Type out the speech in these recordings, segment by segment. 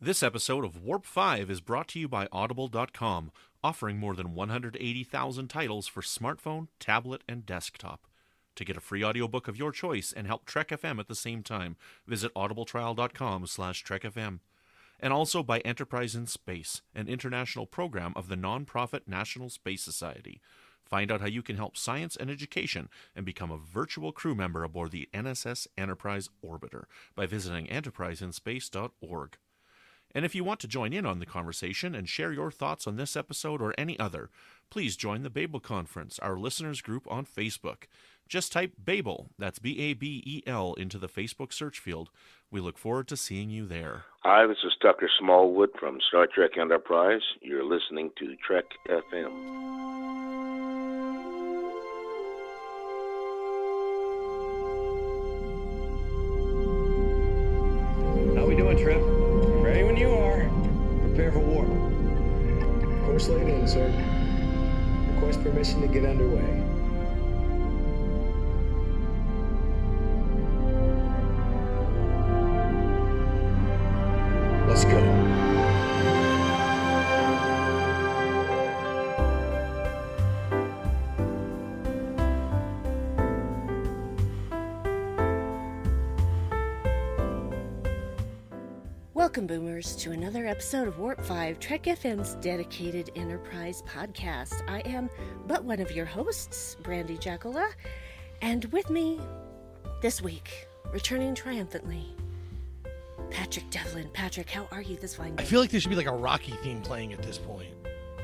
This episode of Warp 5 is brought to you by Audible.com, offering more than 180,000 titles for smartphone, tablet, and desktop. To get a free audiobook of your choice and help Trek FM at the same time, visit audibletrial.com/trekfm. And also by Enterprise in Space, an international program of the non-profit National Space Society. Find out how you can help science and education and become a virtual crew member aboard the NSS Enterprise Orbiter by visiting enterpriseinspace.org. And if you want to join in on the conversation and share your thoughts on this episode or any other, please join the Babel Conference, our listeners group on Facebook. Just type Babel, that's B-A-B-E-L, into the Facebook search field. We look forward to seeing you there. Hi, this is Tucker Smallwood from Star Trek Enterprise. You're listening to Trek FM. How we doing, Trip? Ready when you are. Prepare for warp. Course laid in, sir. Request permission to get underway. Let's go. Welcome, Boomers, to another episode of Warp 5, Trek FM's dedicated Enterprise podcast. I am but one of your hosts, Brandi Jackola, and with me this week, returning triumphantly, Patrick Devlin. Patrick, how are you this fine day? I feel like there should be like a Rocky theme playing at this point.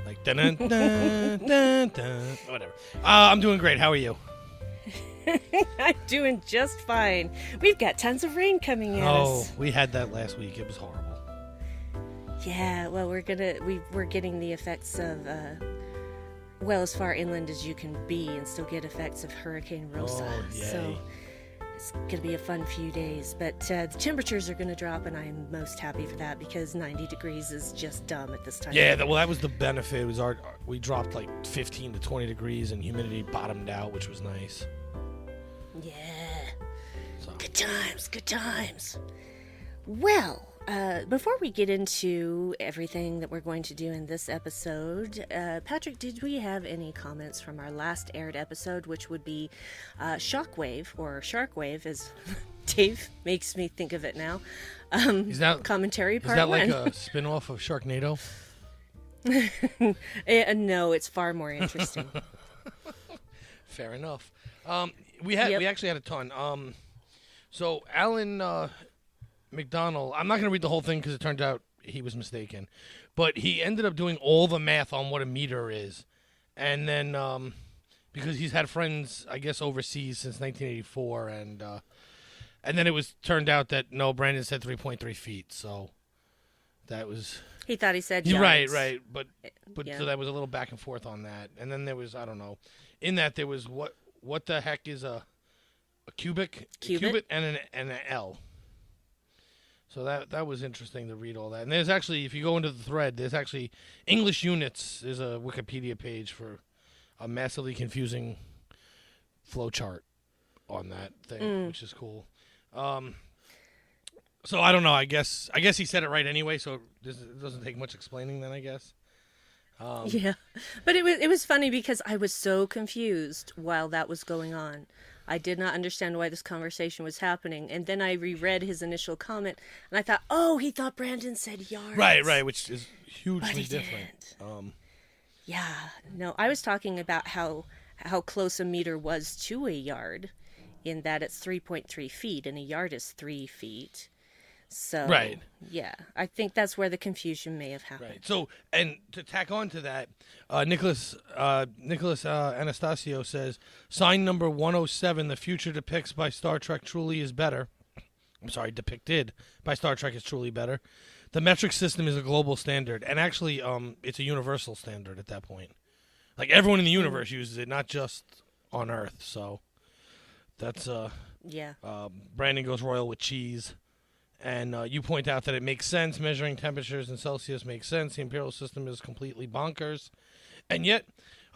Like, dun dun dun dun dun. Whatever. I'm doing great. How are you? I'm doing just fine. We've got tons of rain coming at us. Oh, we had that last week. It was horrible. Yeah, well, we're getting the effects of, as far inland as you can be and still get effects of Hurricane Rosa. Oh, yay. So it's going to be a fun few days. But the temperatures are going to drop, and I'm most happy for that because 90 degrees is just dumb at this time. Yeah, that was the benefit. It was we dropped like 15 to 20 degrees, and humidity bottomed out, which was nice. Yeah. So. Good times. Well, before we get into everything that we're going to do in this episode, Patrick, did we have any comments from our last aired episode, which would be Shockwave, or Sharkwave, as Dave makes me think of it now. Commentary part 1. Is that like a spin-off of Sharknado? No, it's far more interesting. Fair enough. We actually had a ton. So Alan McDonald, I'm not going to read the whole thing because it turned out he was mistaken, but he ended up doing all the math on what a meter is, and then because he's had friends, I guess, overseas since 1984, and then it was turned out that no, Brandon said 3.3 feet, so that was. He thought he said yards. Right, but yeah. So that was a little back and forth on that, and then there was, I don't know, in that there was what the heck is a cubit? A cubit and an L. So that was interesting to read all that. And there's actually, if you go into the thread, there's actually English units. There's a Wikipedia page for a massively confusing flowchart on that thing, which is cool. So I don't know. I guess he said it right anyway. So it doesn't take much explaining then, I guess. Yeah, but it was funny because I was so confused while that was going on. I did not understand why this conversation was happening, and then I reread his initial comment, and I thought, oh, he thought Brandon said yards. Right, which is hugely but he different. Didn't. Yeah, no, I was talking about how close a meter was to a yard, in that it's 3.3 feet, and a yard is 3 feet. So, right. Yeah, I think that's where the confusion may have happened. Right. So, and to tack on to that, Nicholas Anastasio says, sign number 107, the future depicted by Star Trek is depicted by Star Trek is truly better. The metric system is a global standard, and actually, it's a universal standard at that point. Like, everyone in the universe uses it, not just on Earth, so that's, yeah. Brandon goes royal with cheese. And you point out that it makes sense. Measuring temperatures in Celsius makes sense. The imperial system is completely bonkers. And yet,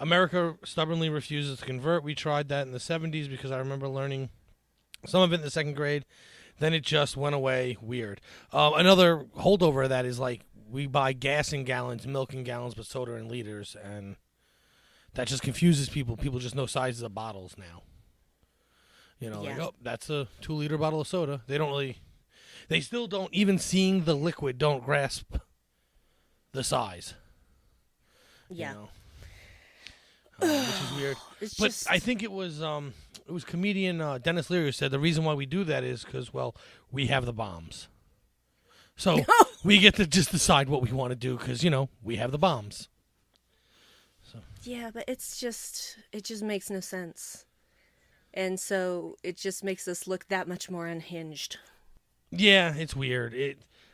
America stubbornly refuses to convert. We tried that in the 70s because I remember learning some of it in the second grade. Then it just went away. Weird. Another holdover of that is like we buy gas in gallons, milk in gallons, but soda in liters, and that just confuses people. People just know sizes of bottles now. Like, oh, that's a 2-liter bottle of soda. They still don't, even seeing the liquid, don't grasp the size. Yeah. Which is weird. I think it was comedian Dennis Leary who said the reason why we do that is because, well, we have the bombs. So we get to just decide what we want to do because, we have the bombs. So. Yeah, but it just makes no sense. And so it just makes us look that much more unhinged. Yeah, it's weird.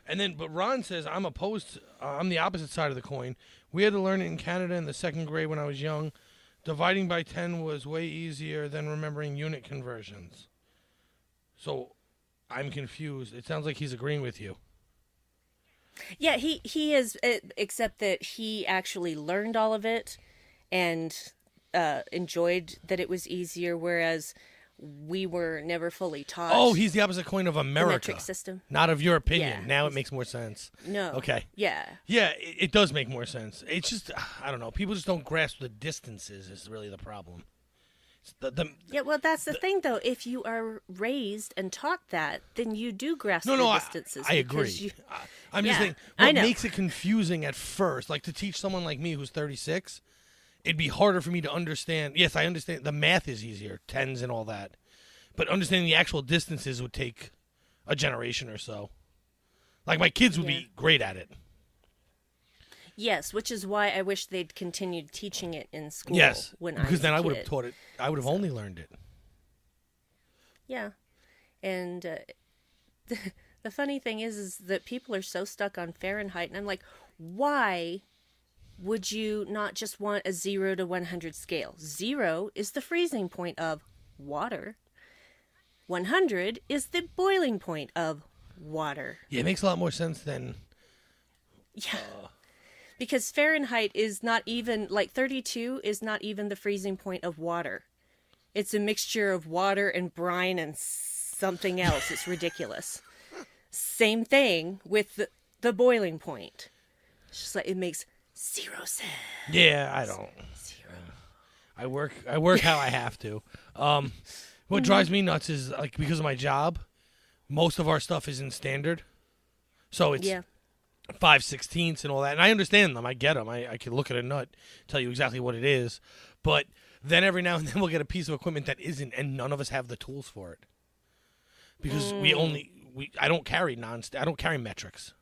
But Ron says, I'm the opposite side of the coin. We had to learn it in Canada in the 2nd grade when I was young. Dividing by 10 was way easier than remembering unit conversions. So I'm confused. It sounds like he's agreeing with you. Yeah, he is, except that he actually learned all of it and enjoyed that it was easier, whereas we were never fully taught. Oh, he's the opposite coin of America. The metric system. Not of your opinion. Yeah, now it makes more sense. No. Okay. Yeah. Yeah, it does make more sense. It's just, I don't know. People just don't grasp the distances is really the problem. Yeah, well, that's the thing, though. If you are raised and taught that, then you do grasp the distances. I agree. I'm just saying, what makes it confusing at first, like to teach someone like me who's 36, it'd be harder for me to understand. Yes, I understand the math is easier, tens and all that. But understanding the actual distances would take a generation or so. Like my kids would be great at it. Yes, which is why I wish they'd continued teaching it in school. Yes, because then I would have taught it. I would have only learned it. Yeah, and the funny thing is that people are so stuck on Fahrenheit, and I'm like, why would you not just want a 0 to 100 scale? 0 is the freezing point of water. 100 is the boiling point of water. Yeah, it makes a lot more sense than... Yeah. Because Fahrenheit is not even, 32 is not even the freezing point of water. It's a mixture of water and brine and something else. It's ridiculous. Same thing with the boiling point. It's just like, it makes 0 sense. Yeah, I don't. 0. I work how I have to. What drives me nuts is, because of my job, most of our stuff is in standard. So it's 5/16 and all that. And I understand them. I get them. I can look at a nut, tell you exactly what it is. But then every now and then we'll get a piece of equipment that isn't, and none of us have the tools for it. Because I don't carry metrics.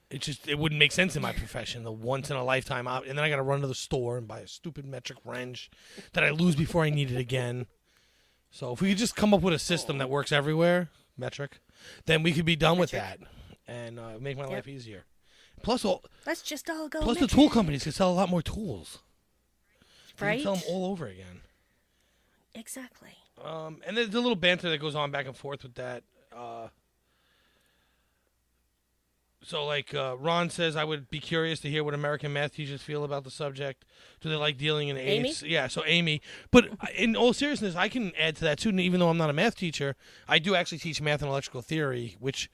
It wouldn't make sense in my profession. The once in a lifetime, and then I got to run to the store and buy a stupid metric wrench that I lose before I need it again. So if we could just come up with a system that works everywhere, metric, then we could be done with that and make my life easier. Plus, let's just all go. Plus, the tool companies could sell a lot more tools. Right? They can sell them all over again. Exactly. And there's a little banter that goes on back and forth with that. So, Ron says, I would be curious to hear what American math teachers feel about the subject. Do they like dealing in eighths? Amy? Yeah, so Amy. But in all seriousness, I can add to that, too. Even though I'm not a math teacher, I do actually teach math and electrical theory, which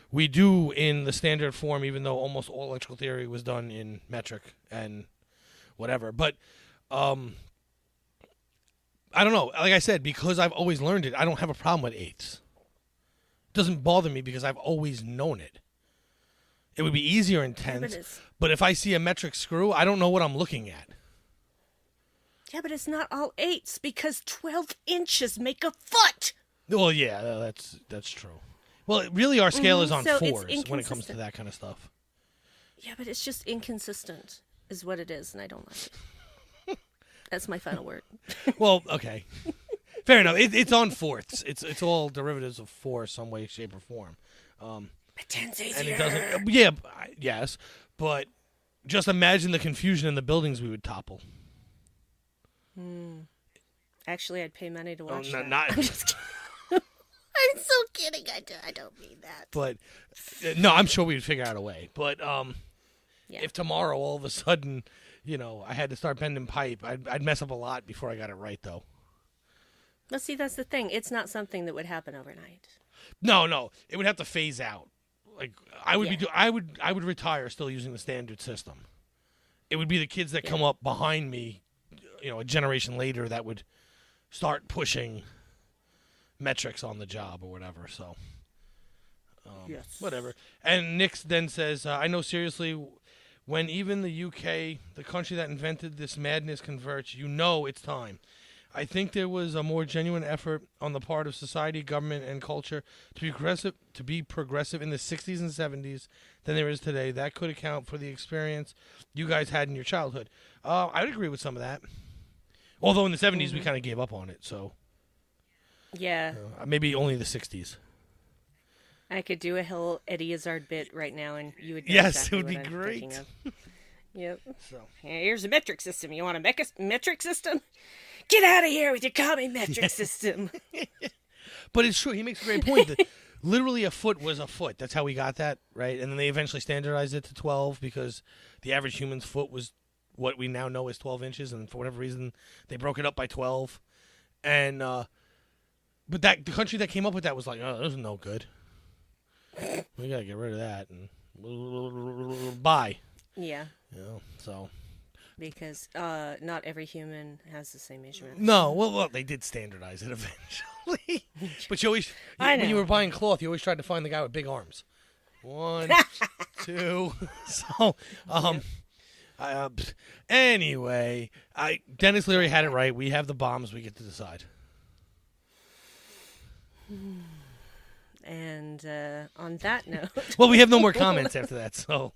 we do in the standard form, even though almost all electrical theory was done in metric and whatever. But I don't know. Like I said, because I've always learned it, I don't have a problem with eighths. It doesn't bother me because I've always known it. It would be easier in tens, but if I see a metric screw, I don't know what I'm looking at. Yeah, but it's not all eighths because 12 inches make a foot. Well, yeah, that's true. Well, really, our scale is on fours when it comes to that kind of stuff. Yeah, but it's just inconsistent is what it is, and I don't like it. That's my final word. Well, okay. Fair enough. It's on fourths. It's all derivatives of 4 some way, shape, or form. But 10's easier. And it doesn't. Yeah, yes, but just imagine the confusion in the buildings we would topple. Actually, I'd pay money to watch that. Not. I'm just kidding. I'm so kidding. I don't mean that. But no, I'm sure we'd figure out a way. But if tomorrow all of a sudden, I had to start bending pipe, I'd mess up a lot before I got it right, though. Well, see, that's the thing. It's not something that would happen overnight. No, it would have to phase out. Like I would retire still using the standard system. It would be the kids that come up behind me, a generation later, that would start pushing metrics on the job or whatever. So, whatever. And Nick then says, I know seriously, when even the UK, the country that invented this madness, converts, it's time. I think there was a more genuine effort on the part of society, government, and culture to be progressive in the 60s and 70s than there is today. That could account for the experience you guys had in your childhood. I would agree with some of that. Although in the 70s we kind of gave up on it, so yeah, maybe only the 60s. I could do a whole Eddie Izzard bit right now, and you would know yes, exactly it would be what I'm great. thinking of. Yep. So here's a metric system. You want a metric system? Get out of here with your common metric system. But it's true. He makes a great point. That literally a foot was a foot. That's how we got that, right? And then they eventually standardized it to 12 because the average human's foot was what we now know is 12 inches. And for whatever reason, they broke it up by 12. And but the country that came up with that was like, oh, this is no good. We got to get rid of that. And bye. Yeah. So... Because not every human has the same measurement. No, well, they did standardize it eventually. But when you were buying cloth, you always tried to find the guy with big arms. 1, 2. So, anyway, Dennis Leary had it right. We have the bombs. We get to decide. And on that note... Well, we have no more comments after that, so...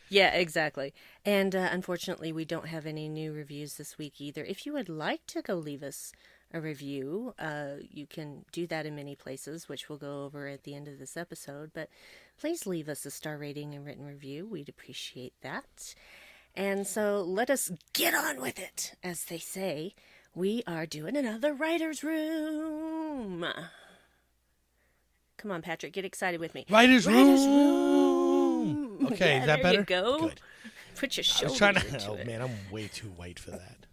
Yeah, exactly. And unfortunately, we don't have any new reviews this week either. If you would like to go leave us a review, you can do that in many places, which we'll go over at the end of this episode. But please leave us a star rating and written review. We'd appreciate that. And so let us get on with it. As they say, we are doing another writer's room. Come on, Patrick, get excited with me. Writer's room. Okay, yeah, is that better? There you go. Good. Put your shoulders into it. Man, I'm way too white for that.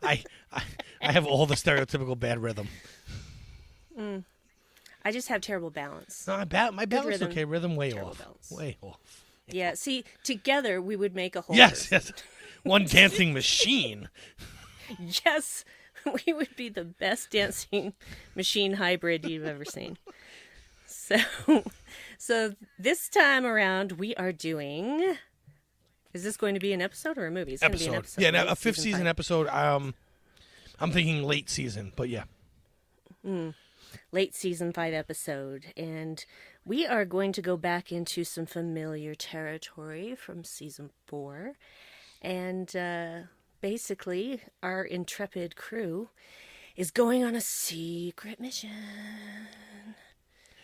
I have all the stereotypical bad rhythm. I just have terrible balance. No, my balance is okay. Rhythm way terrible off. Balance. Way off. Yeah, see, together we would make a whole Yes. One dancing machine. Yes. We would be the best dancing machine hybrid you've ever seen. So this time around, we are doing... Is this going to be an episode or a movie? It's going to be an episode. Yeah, right? a fifth season 5. episode. I'm thinking late season, but yeah. Late season 5 episode. And we are going to go back into some familiar territory from season 4. And... basically, our intrepid crew is going on a secret mission.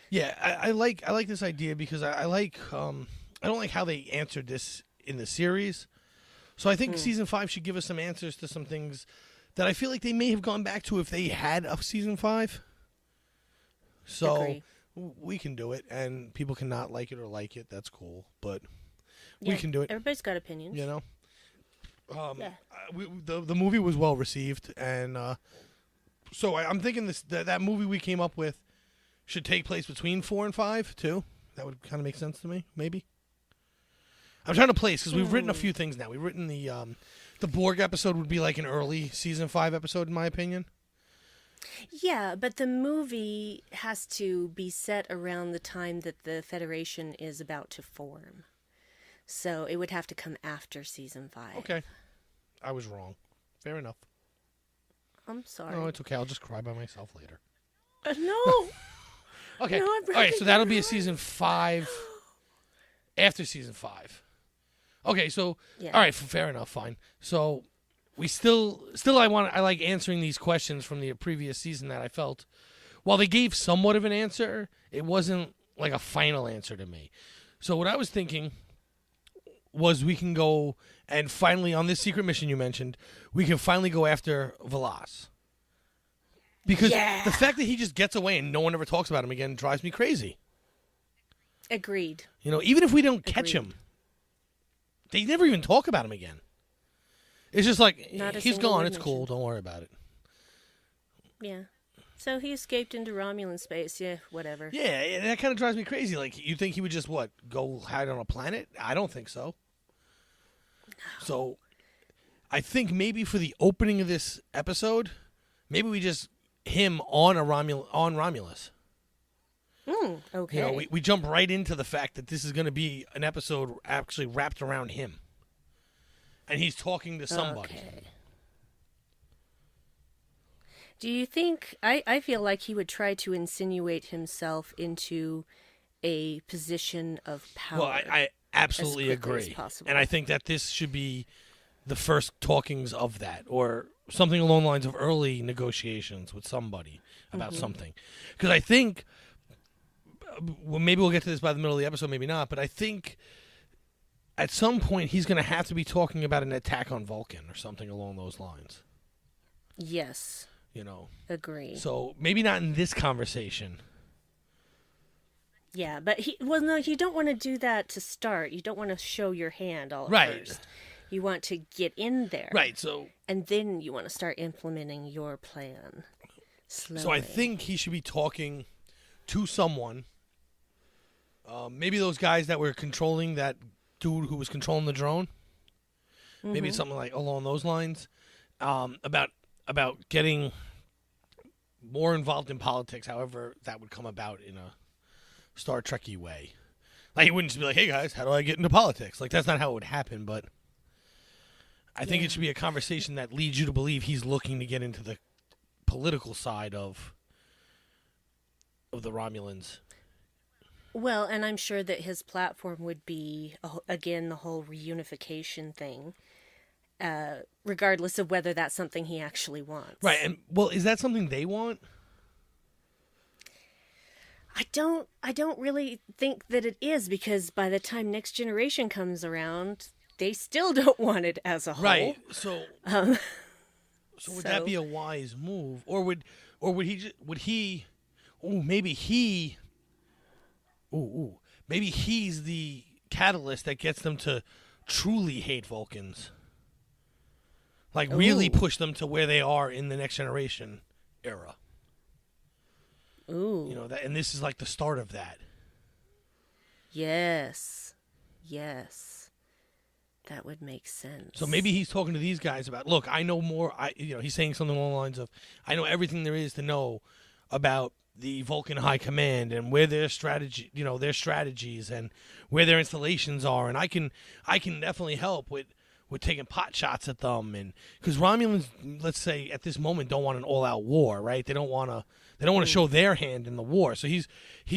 Yeah, I like this idea because I like I don't like how they answered this in the series. So I think season 5 should give us some answers to some things that I feel like they may have gone back to if they had a season 5. So Agree. We can do it, and people can not like it or like it. That's cool, but we can do it. Everybody's got opinions. The movie was well received, and so I'm thinking that movie we came up with should take place between 4 and 5 too. That would kind of make sense to me. Maybe I'm trying to place because we've written a few things now. We've written the Borg episode would be like an early season 5 episode, in my opinion. Yeah, but the movie has to be set around the time that the Federation is about to form. So it would have to come after season 5. Okay. I was wrong. Fair enough. I'm sorry. No, it's okay. I'll just cry by myself later. No. Okay. No, all right, so that'll be a season 5 after season 5. Okay, so all right, fair enough, fine. So we still I like answering these questions from the previous season that I felt while they gave somewhat of an answer, it wasn't like a final answer to me. So what I was thinking was we can go and finally, on this secret mission you mentioned, we can finally go after Velas. Because the fact that he just gets away and no one ever talks about him again drives me crazy. Agreed. Even if we don't catch him, they never even talk about him again. It's just like, he's gone, it's cool, don't worry about it. Yeah. So he escaped into Romulan space. Yeah, whatever. Yeah, and that kind of drives me crazy. Like, you think he would just, go hide on a planet? I don't think so. No. So, I think maybe for the opening of this episode, maybe we just him on Romulus. Okay. We jump right into the fact that this is going to be an episode actually wrapped around him. And he's talking to somebody. Okay. Do you think... I feel like he would try to insinuate himself into a position of power. Well, I absolutely agree. And I think that this should be the first talkings of that, or something along the lines of early negotiations with somebody about something. Because I think... Well, maybe we'll get to this by the middle of the episode, maybe not, but I think at some point he's going to have to be talking about an attack on Vulcan or something along those lines. Yes. Agree. So maybe not in this conversation. Yeah, but you don't want to do that to start. You don't want to show your hand all at first. You want to get in there. Right, so... And then you want to start implementing your plan slowly. So I think he should be talking to someone... maybe those guys that were controlling that dude who was controlling the drone. Maybe it's something like along those lines. About getting more involved in politics, however that would come about in a Star Trek-y way. Like, he wouldn't just be like, hey guys, how do I get into politics? Like, that's not how it would happen, but I think it should be a conversation that leads you to believe he's looking to get into the political side of the Romulans. Well, and I'm sure that his platform would be, again, the whole reunification thing, regardless of whether that's something he actually wants. Right, and, well, is that something they want? I don't really think that it is, because by the time Next Generation comes around, they still don't want it as a whole. Right, so would that be a wise move? Or would he, maybe he's the catalyst that gets them to truly hate Vulcans. Like, really push them to where they are in the Next Generation era. Ooh. And this is like the start of that. Yes. That would make sense. So maybe he's talking to these guys about, look, I know more. He's saying something along the lines of, I know everything there is to know about the Vulcan High Command and where their their strategies and where their installations are, and I can definitely help with taking pot shots at them, and because Romulans, let's say at this moment, don't want an all-out war, right? They don't want to show their hand in the war. So he's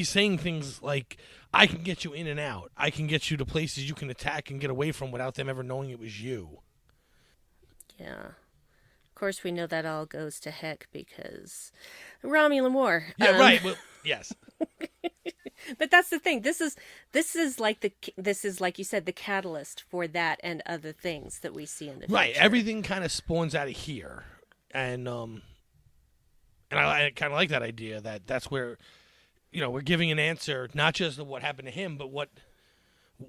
saying things like, I can get you in and out. I can get you to places you can attack and get away from without them ever knowing it was you. Yeah. Of course, we know that all goes to heck because the Romulan War. Yeah, right. Well, yes. But that's the thing. This is like you said, the catalyst for that and other things that we see in the future. Right. Everything kind of spawns out of here, and I kind of like that idea that's where, we're giving an answer not just of what happened to him, but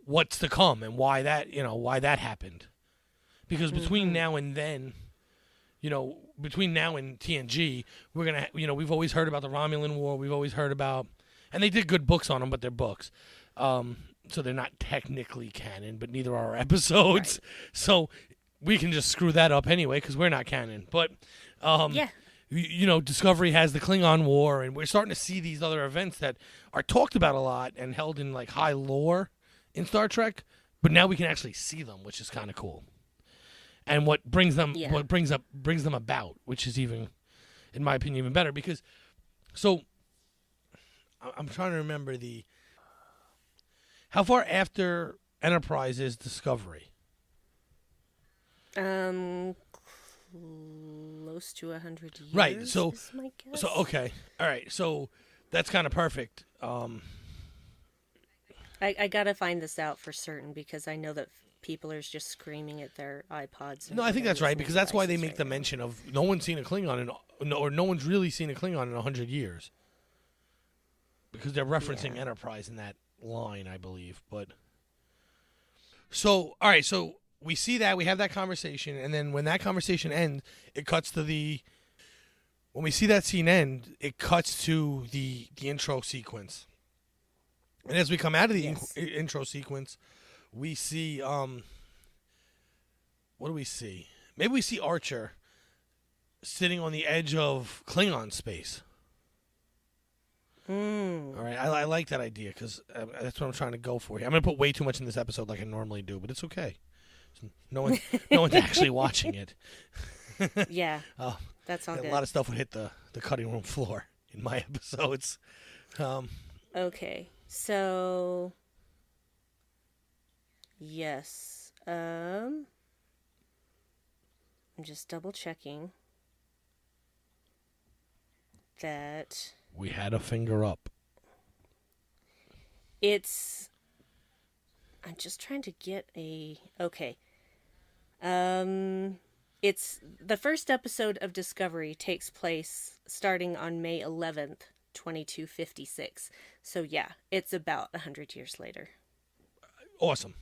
what's to come and why that happened, because between now and then. Between now and TNG, we're going to, we've always heard about the Romulan War. We've always heard about, and they did good books on them, but they're books. So they're not technically canon, but neither are our episodes. Right. So we can just screw that up anyway, because we're not canon. But, Discovery has the Klingon War, and we're starting to see these other events that are talked about a lot and held in like high lore in Star Trek, but now we can actually see them, which is kind of cool. And what brings them about, which is even, in my opinion, even better. Because, so, I'm trying to remember how far after Enterprise is Discovery? Close to 100 years. Right. So, is my guess. So okay, all right. So that's kind of perfect. I gotta find this out for certain because I know that people are just screaming at their iPods. No, I think that's right because that's why they make the mention of no one's seen a Klingon or no one's really seen a Klingon in 100 years because they're referencing Enterprise in that line, I believe. But so all right, so we see that we have that conversation, and then when that conversation ends, it cuts to when we see that scene end, it cuts to the intro sequence. And as we come out of the intro sequence, we see, what do we see? Maybe we see Archer sitting on the edge of Klingon space. All right, I like that idea because that's what I'm trying to go for here. I'm going to put way too much in this episode like I normally do, but it's okay. No one's actually watching it. Yeah, that's all good. A lot of stuff would hit the cutting room floor in my episodes. Okay, so yes, I'm just double checking that we had a finger up. I'm just trying to get okay. It's the first episode of Discovery takes place starting on May 11th, 2256. So yeah, it's about 100 years later. Awesome.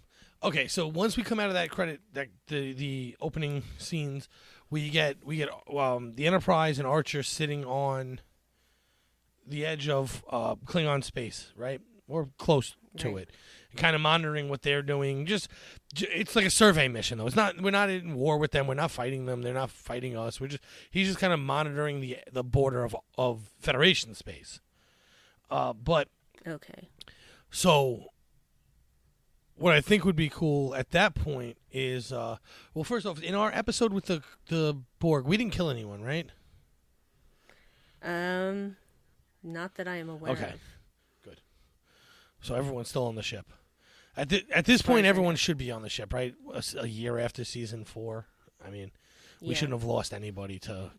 Okay, so once we come out of that credit, the opening scenes, we get the Enterprise and Archer sitting on the edge of Klingon space, right? Or close to it. Kind of monitoring what they're doing. It's like a survey mission, though. We're not in war with them. We're not fighting them. They're not fighting us. He's just kind of monitoring the border of Federation space. But okay. So what I think would be cool at that point is, first off, in our episode with the Borg, we didn't kill anyone, right? Not that I am aware of. Okay, good. So everyone's still on the ship. At this point, everyone should be on the ship, right? A year after season 4. I mean, we shouldn't have lost anybody to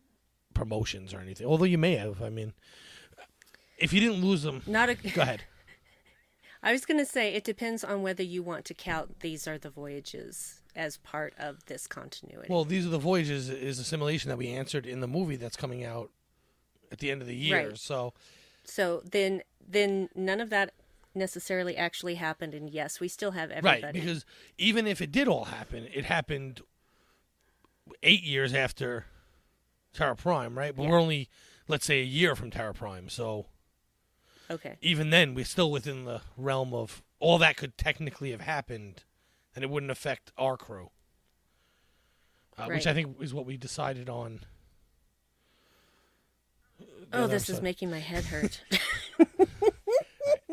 promotions or anything. Although you may have. I mean, if you didn't lose them, go ahead. I was going to say it depends on whether you want to count These Are the Voyages as part of this continuity. Well, These Are the Voyages is a simulation that we answered in the movie that's coming out at the end of the year. Right. So then none of that necessarily actually happened, and yes, we still have everybody. Right, because even if it did all happen, it happened 8 years after Terra Prime, right? But we're only, let's say, a year from Terra Prime, so okay. Even then, we're still within the realm of all that could technically have happened, and it wouldn't affect our crew, which I think is what we decided on. This is making my head hurt.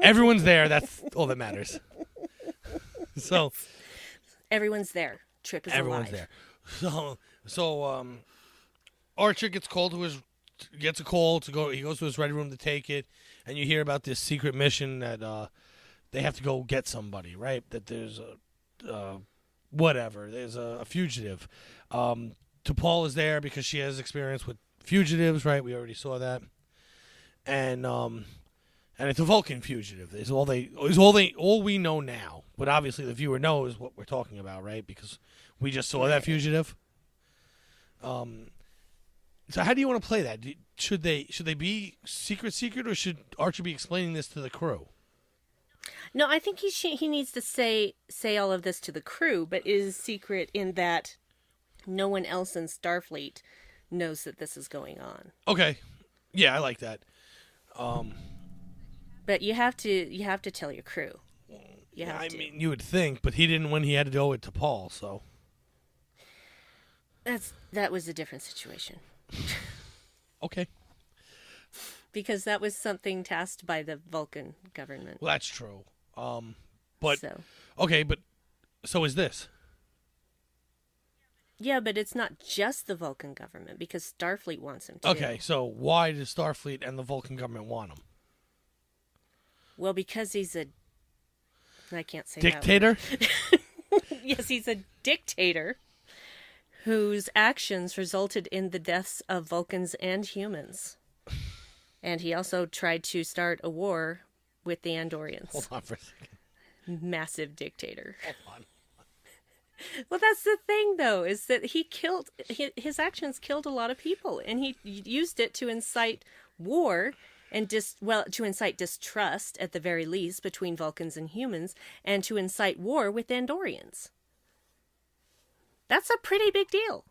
Everyone's there. That's all that matters. So everyone's there. Trip is everyone's alive. there. So Archer gets a call to go. He goes to his ready room to take it, and you hear about this secret mission that they have to go get somebody. Right? That there's There's a fugitive. T'Pol is there because she has experience with fugitives. Right? We already saw that. And it's a Vulcan fugitive. Is all we know now. But obviously the viewer knows what we're talking about, right? Because we just saw that fugitive. So how do you want to play that? Should they be secret, or should Archer be explaining this to the crew? No, I think he needs to say all of this to the crew, but is secret in that no one else in Starfleet knows that this is going on. Okay, yeah, I like that. But you have to tell your crew. I mean, you would think, but he didn't when he had to go to Paul, so. That was a different situation. Okay. Because that was something tasked by the Vulcan government. Well, that's true. But so. Okay, but so is this. Yeah, but it's not just the Vulcan government because Starfleet wants him to. Okay, so why does Starfleet and the Vulcan government want him? Well, because he's I can't say dictator? Yes, he's a dictator whose actions resulted in the deaths of Vulcans and humans. And he also tried to start a war with the Andorians. Hold on for a second. Massive dictator. Hold on. Well, that's the thing, though, is that his actions killed a lot of people, and he used it to incite war and to incite distrust, at the very least, between Vulcans and humans, and to incite war with Andorians. That's a pretty big deal.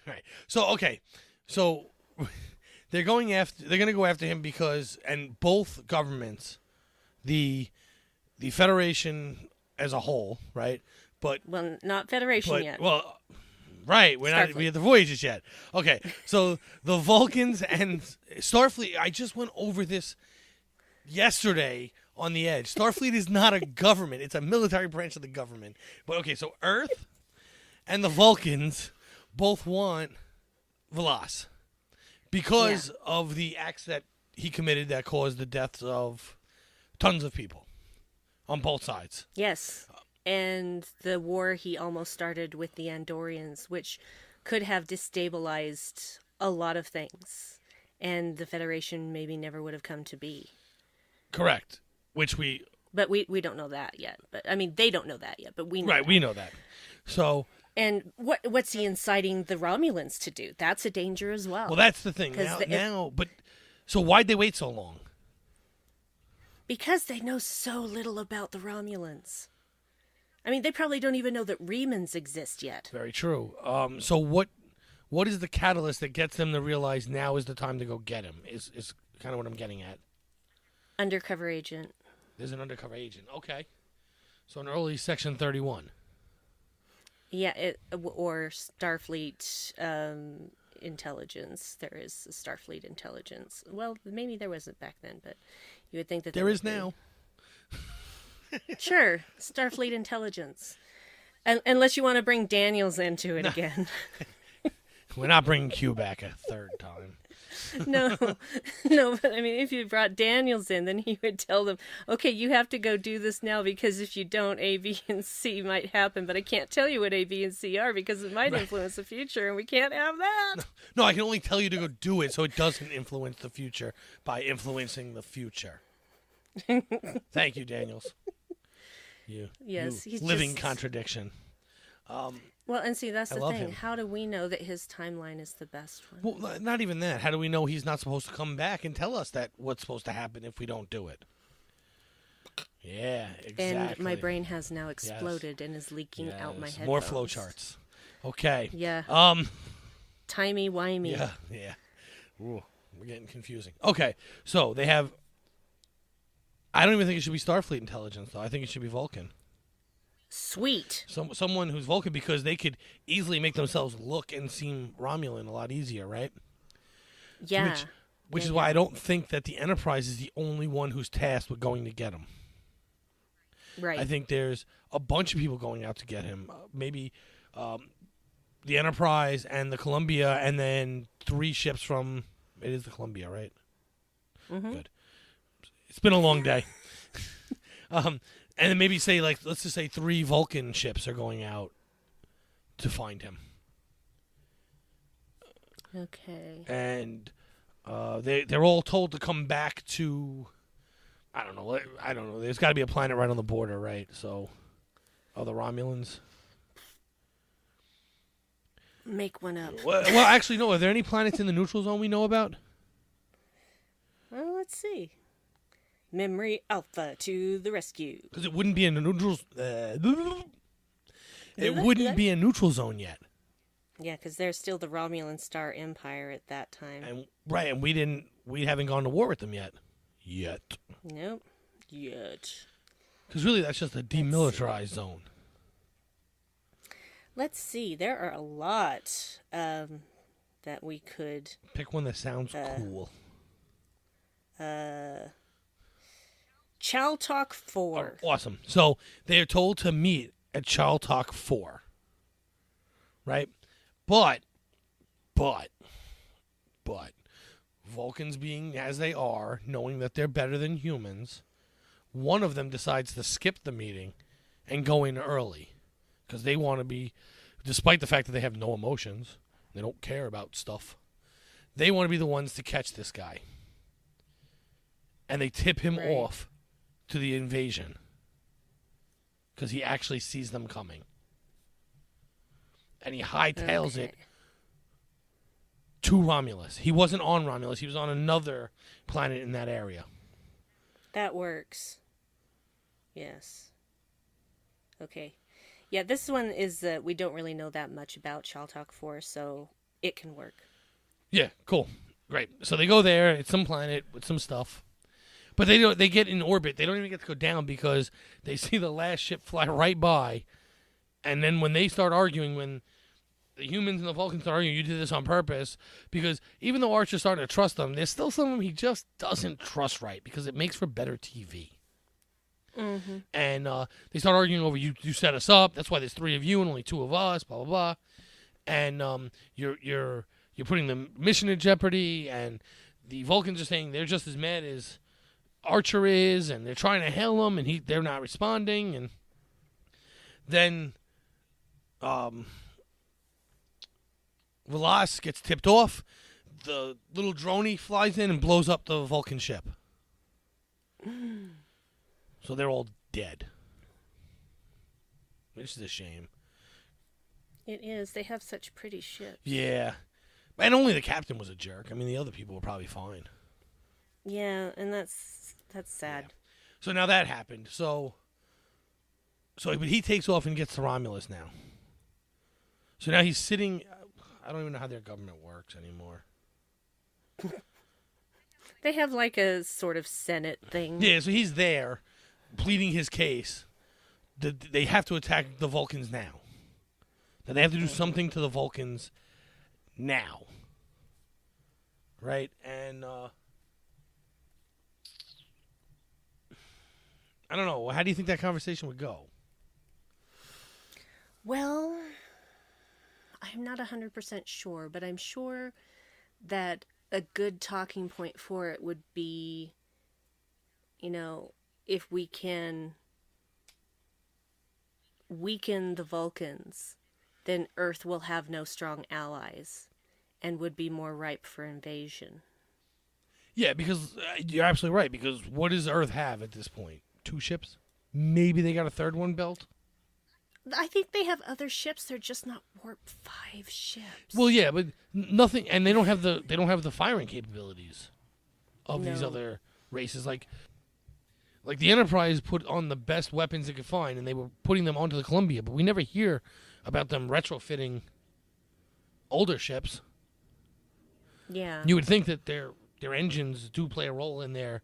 Right. So, okay. So, they're going to go after him because, and both governments, the Federation as a whole, right? But well, not Federation yet. Well, right, we have the Voyages yet. Okay, so the Vulcans and Starfleet. I just went over this yesterday on the Edge. Starfleet is not a government; it's a military branch of the government. But okay, so Earth and the Vulcans both want Velas because of the acts that he committed that caused the deaths of tons of people on both sides. Yes. And the war he almost started with the Andorians, which could have destabilized a lot of things. And the Federation maybe never would have come to be. Correct. But we don't know that yet. But I mean, they don't know that yet, but we know Right, that. we know that. So... And what's he inciting the Romulans to do? That's a danger as well. Well, that's the thing. But so why'd they wait so long? Because they know so little about the Romulans. I mean, they probably don't even know that Remans exist yet. Very true. So what is the catalyst that gets them to realize now is the time to go get him? Is kind of what I'm getting at. Undercover agent. There's an undercover agent. Okay. So an early Section 31. Yeah, or Starfleet intelligence. There is Starfleet intelligence. Well, maybe there wasn't back then, but you would think that there is now. Sure, Starfleet intelligence. Unless you want to bring Daniels into it again. We're not bringing Q back a third time. No, but I mean, if you brought Daniels in, then he would tell them, okay, you have to go do this now because if you don't, A, B, and C might happen, but I can't tell you what A, B, and C are because it might influence the future, and we can't have that. No, I can only tell you to go do it so it doesn't influence the future by influencing the future. Thank you, Daniels. Yes, he's living just... contradiction. Well, and see, that's the thing. Him. How do we know that his timeline is the best Well, one? not even that. How do we know he's not supposed to come back and tell us that what's supposed to happen if we don't do it? Yeah, exactly. And my brain has now exploded and is leaking out my head. More flowcharts. Okay. Yeah. Timey-wimey. Yeah. Ooh, we're getting confusing. Okay, so they have... I don't even think it should be Starfleet intelligence, though. I think it should be Vulcan. Sweet. Someone who's Vulcan, because they could easily make themselves look and seem Romulan a lot easier, right? Yeah. Which is why I don't think that the Enterprise is the only one who's tasked with going to get him. Right. I think there's a bunch of people going out to get him. Maybe the Enterprise and the Columbia, and then 3 ships from... It is the Columbia, right? Mm-hmm. Good. It's been a long day. And then maybe say, like, let's just say 3 Vulcan ships are going out to find him. Okay. And they're all told to come back to, I don't know. There's got to be a planet right on the border, right? So, the Romulans. Make one up. Well, actually, no. Are there any planets in the neutral zone we know about? Well, let's see. Memory Alpha to the rescue. Because it wouldn't be in a neutral. It wouldn't be a neutral zone yet. Yeah, because there's still the Romulan Star Empire at that time. And we haven't gone to war with them yet. Nope. Yet. Because really, that's just a demilitarized zone. Let's see. There are a lot that we could pick one that sounds cool. Chaltok 4. Oh, awesome. So they are told to meet at Chaltok 4. Right? But Vulcans being as they are, knowing that they're better than humans, one of them decides to skip the meeting and go in early. Because they want to be, despite the fact that they have no emotions, they don't care about stuff, they want to be the ones to catch this guy. And they tip him off to the invasion because he actually sees them coming. And he hightails it to Romulus. He wasn't on Romulus. He was on another planet in that area. That works. Yes. Okay. Yeah, this one is, we don't really know that much about Chaltok 4, so it can work. Yeah, cool. Great. So they go there. It's some planet with some stuff. But they get in orbit. They don't even get to go down because they see the last ship fly right by. And then when they start arguing, when the humans and the Vulcans start arguing, you did this on purpose. Because even though Archer's starting to trust them, there's still some of them he just doesn't trust right because it makes for better TV. Mm-hmm. And they start arguing over, you set us up. That's why there's 3 of you and only 2 of us, blah, blah, blah. And you're putting the mission in jeopardy. And the Vulcans are saying they're just as mad as Archer is, and they're trying to hail him, and they're not responding. And then Velas gets tipped off. The little droney flies in and blows up the Vulcan ship. So they're all dead. Which is a shame. It is. They have such pretty ships. Yeah. And only the captain was a jerk. I mean, the other people were probably fine. Yeah, and that's sad. Yeah. So now that happened. So but he takes off and gets to Romulus now. So now he's sitting. I don't even know how their government works anymore. They have like a sort of Senate thing. Yeah, so he's there, pleading his case. They have to attack the Vulcans now. That they have to do something to the Vulcans now. Right? And I don't know. How do you think that conversation would go? Well, I'm not 100% sure, but I'm sure that a good talking point for it would be, if we can weaken the Vulcans, then Earth will have no strong allies and would be more ripe for invasion. Yeah, because you're absolutely right, because what does Earth have at this point? 2 ships? Maybe they got a 3rd one built? I think they have other ships. They're just not Warp 5 ships. Well, yeah, but nothing, and they don't have the firing capabilities of these other races. Like the Enterprise put on the best weapons they could find, and they were putting them onto the Columbia, but we never hear about them retrofitting older ships. Yeah. You would think that their engines do play a role in their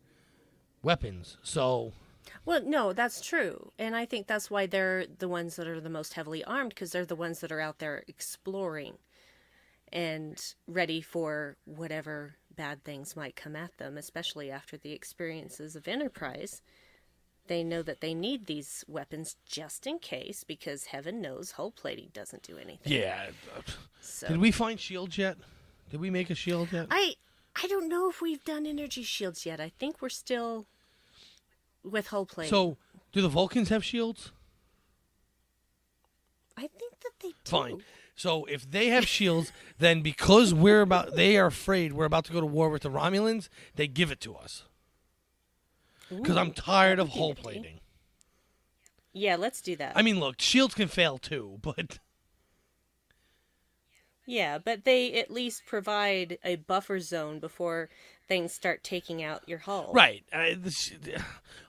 weapons. So, well, no, that's true. And I think that's why they're the ones that are the most heavily armed, because they're the ones that are out there exploring and ready for whatever bad things might come at them, especially after the experiences of Enterprise. They know that they need these weapons just in case, because heaven knows hull plating doesn't do anything. Yeah. So, did we find shields yet? Did we make a shield yet? I don't know if we've done energy shields yet. I think we're still with hull plating. So, do the Vulcans have shields? I think that they do. Fine. So, if they have shields, then because they are afraid we're about to go to war with the Romulans, they give it to us. Because I'm tired of hull plating. Yeah, let's do that. I mean, look, shields can fail too, but... Yeah, but they at least provide a buffer zone before things start taking out your hull. Right.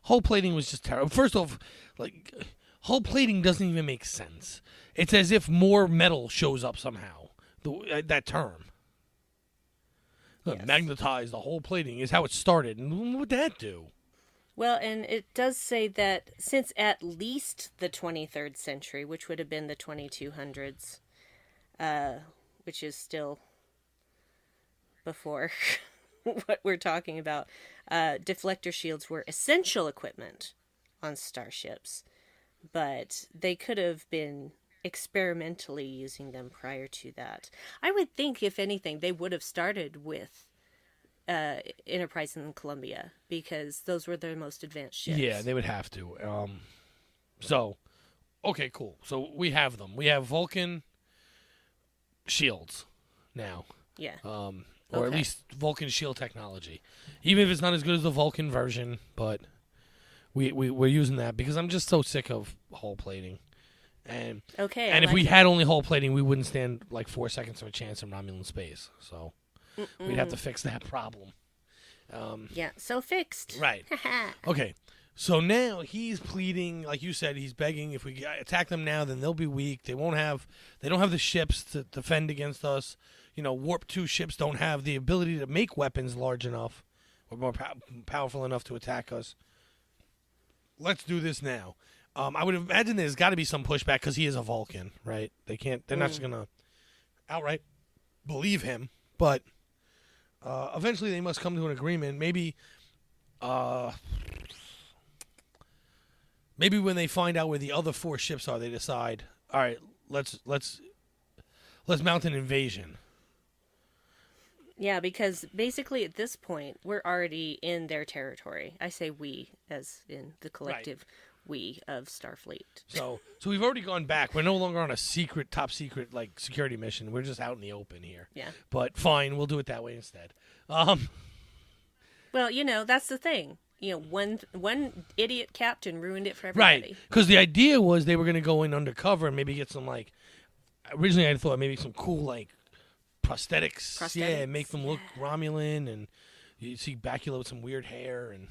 Hull plating was just terrible. First off, hull plating doesn't even make sense. It's as if more metal shows up somehow. That term. Yes. Magnetize the hull plating is how it started. And what would that do? Well, and it does say that since at least the 23rd century, which would have been the 2200s, which is still before what we're talking about, deflector shields were essential equipment on starships, but they could have been experimentally using them prior to that. I would think, if anything, they would have started with Enterprise and Columbia, because those were their most advanced ships. Yeah, they would have to. So, okay, cool. So we have them. We have Vulcan shields now. Yeah. Or at least Vulcan shield technology. Even if it's not as good as the Vulcan version, but we're using that because I'm just so sick of hull plating. And if we had only hull plating, we wouldn't stand 4 seconds of a chance in Romulan space. So we'd have to fix that problem. Yeah, so fixed. Right. Okay. So now he's pleading, like you said, he's begging, if we attack them now, then they'll be weak. They don't have the ships to defend against us. Warp 2 ships don't have the ability to make weapons large enough or more powerful enough to attack us. Let's do this now. I would imagine there's got to be some pushback because he is a Vulcan, right? They're not just going to outright believe him, but eventually they must come to an agreement. Maybe when they find out where the other 4 ships are, they decide, all right, let's mount an invasion. Yeah, because basically at this point, we're already in their territory. I say we, as in the collective we of Starfleet. So we've already gone back. We're no longer on a top secret, security mission. We're just out in the open here. Yeah. But fine, we'll do it that way instead. Well, that's the thing. One idiot captain ruined it for everybody. Right, because the idea was they were going to go in undercover and maybe get some, originally I thought maybe some cool, prosthetics. Yeah, make them look Romulan, and you see Bacula with some weird hair, and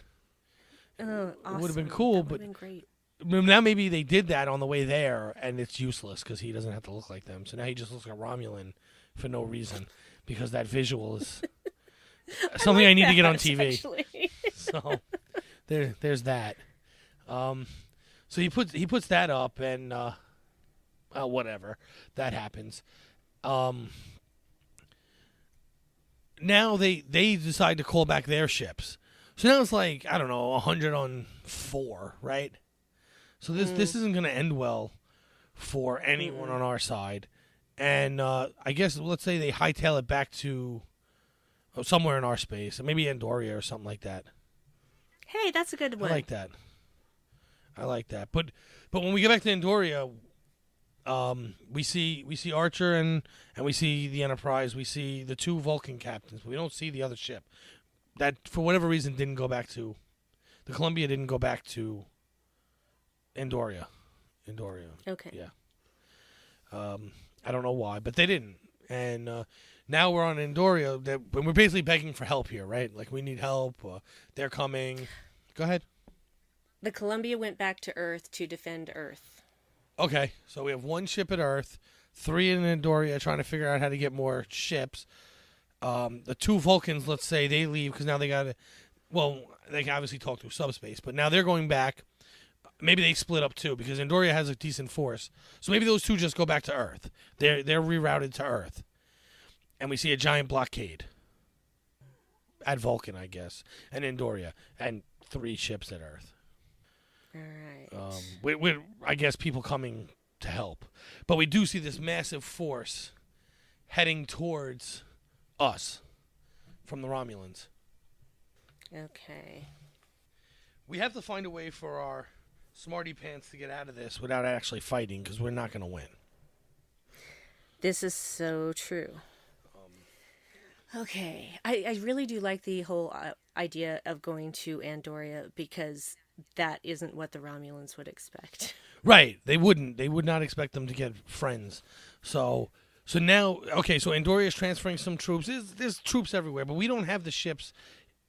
awesome. It would have been cool, but been great. Now maybe they did that on the way there, and it's useless because he doesn't have to look like them. So now he just looks like a Romulan for no reason because that visual is something I need to get on TV. So there's that. So he puts that up, and whatever, that happens. Now they decide to call back their ships. So now it's 100 on 4, right? So this isn't going to end well for anyone on our side. And I guess, let's say they hightail it back to somewhere in our space, maybe Andoria or something like that. Hey, that's a good one. I like that. But when we get back to Andoria, we see Archer and we see the Enterprise. We see the 2 Vulcan captains. We don't see the other ship. That, for whatever reason, didn't go back to... The Columbia didn't go back to Andoria. Okay. Yeah. I don't know why, but they didn't. And now we're on Andoria. And we're basically begging for help here, right? We need help. They're coming. Go ahead. The Columbia went back to Earth to defend Earth. Okay, so we have 1 ship at Earth, 3 in Andoria trying to figure out how to get more ships. The 2 Vulcans, let's say, they leave because now they got to... Well, they can obviously talk through subspace, but now they're going back. Maybe they split up too because Andoria has a decent force. So maybe those 2 just go back to Earth. They're rerouted to Earth. And we see a giant blockade at Vulcan, I guess, and Andoria, and 3 ships at Earth. All right. With I guess people coming to help, but we do see this massive force heading towards us from the Romulans. Okay. We have to find a way for our smarty pants to get out of this without actually fighting, because we're not going to win. This is so true. Okay. I really do like the whole idea of going to Andoria, because that isn't what the Romulans would expect. Right. They wouldn't. They would not expect them to get friends. So now, okay, so Andoria is transferring some troops. There's troops everywhere, but we don't have the ships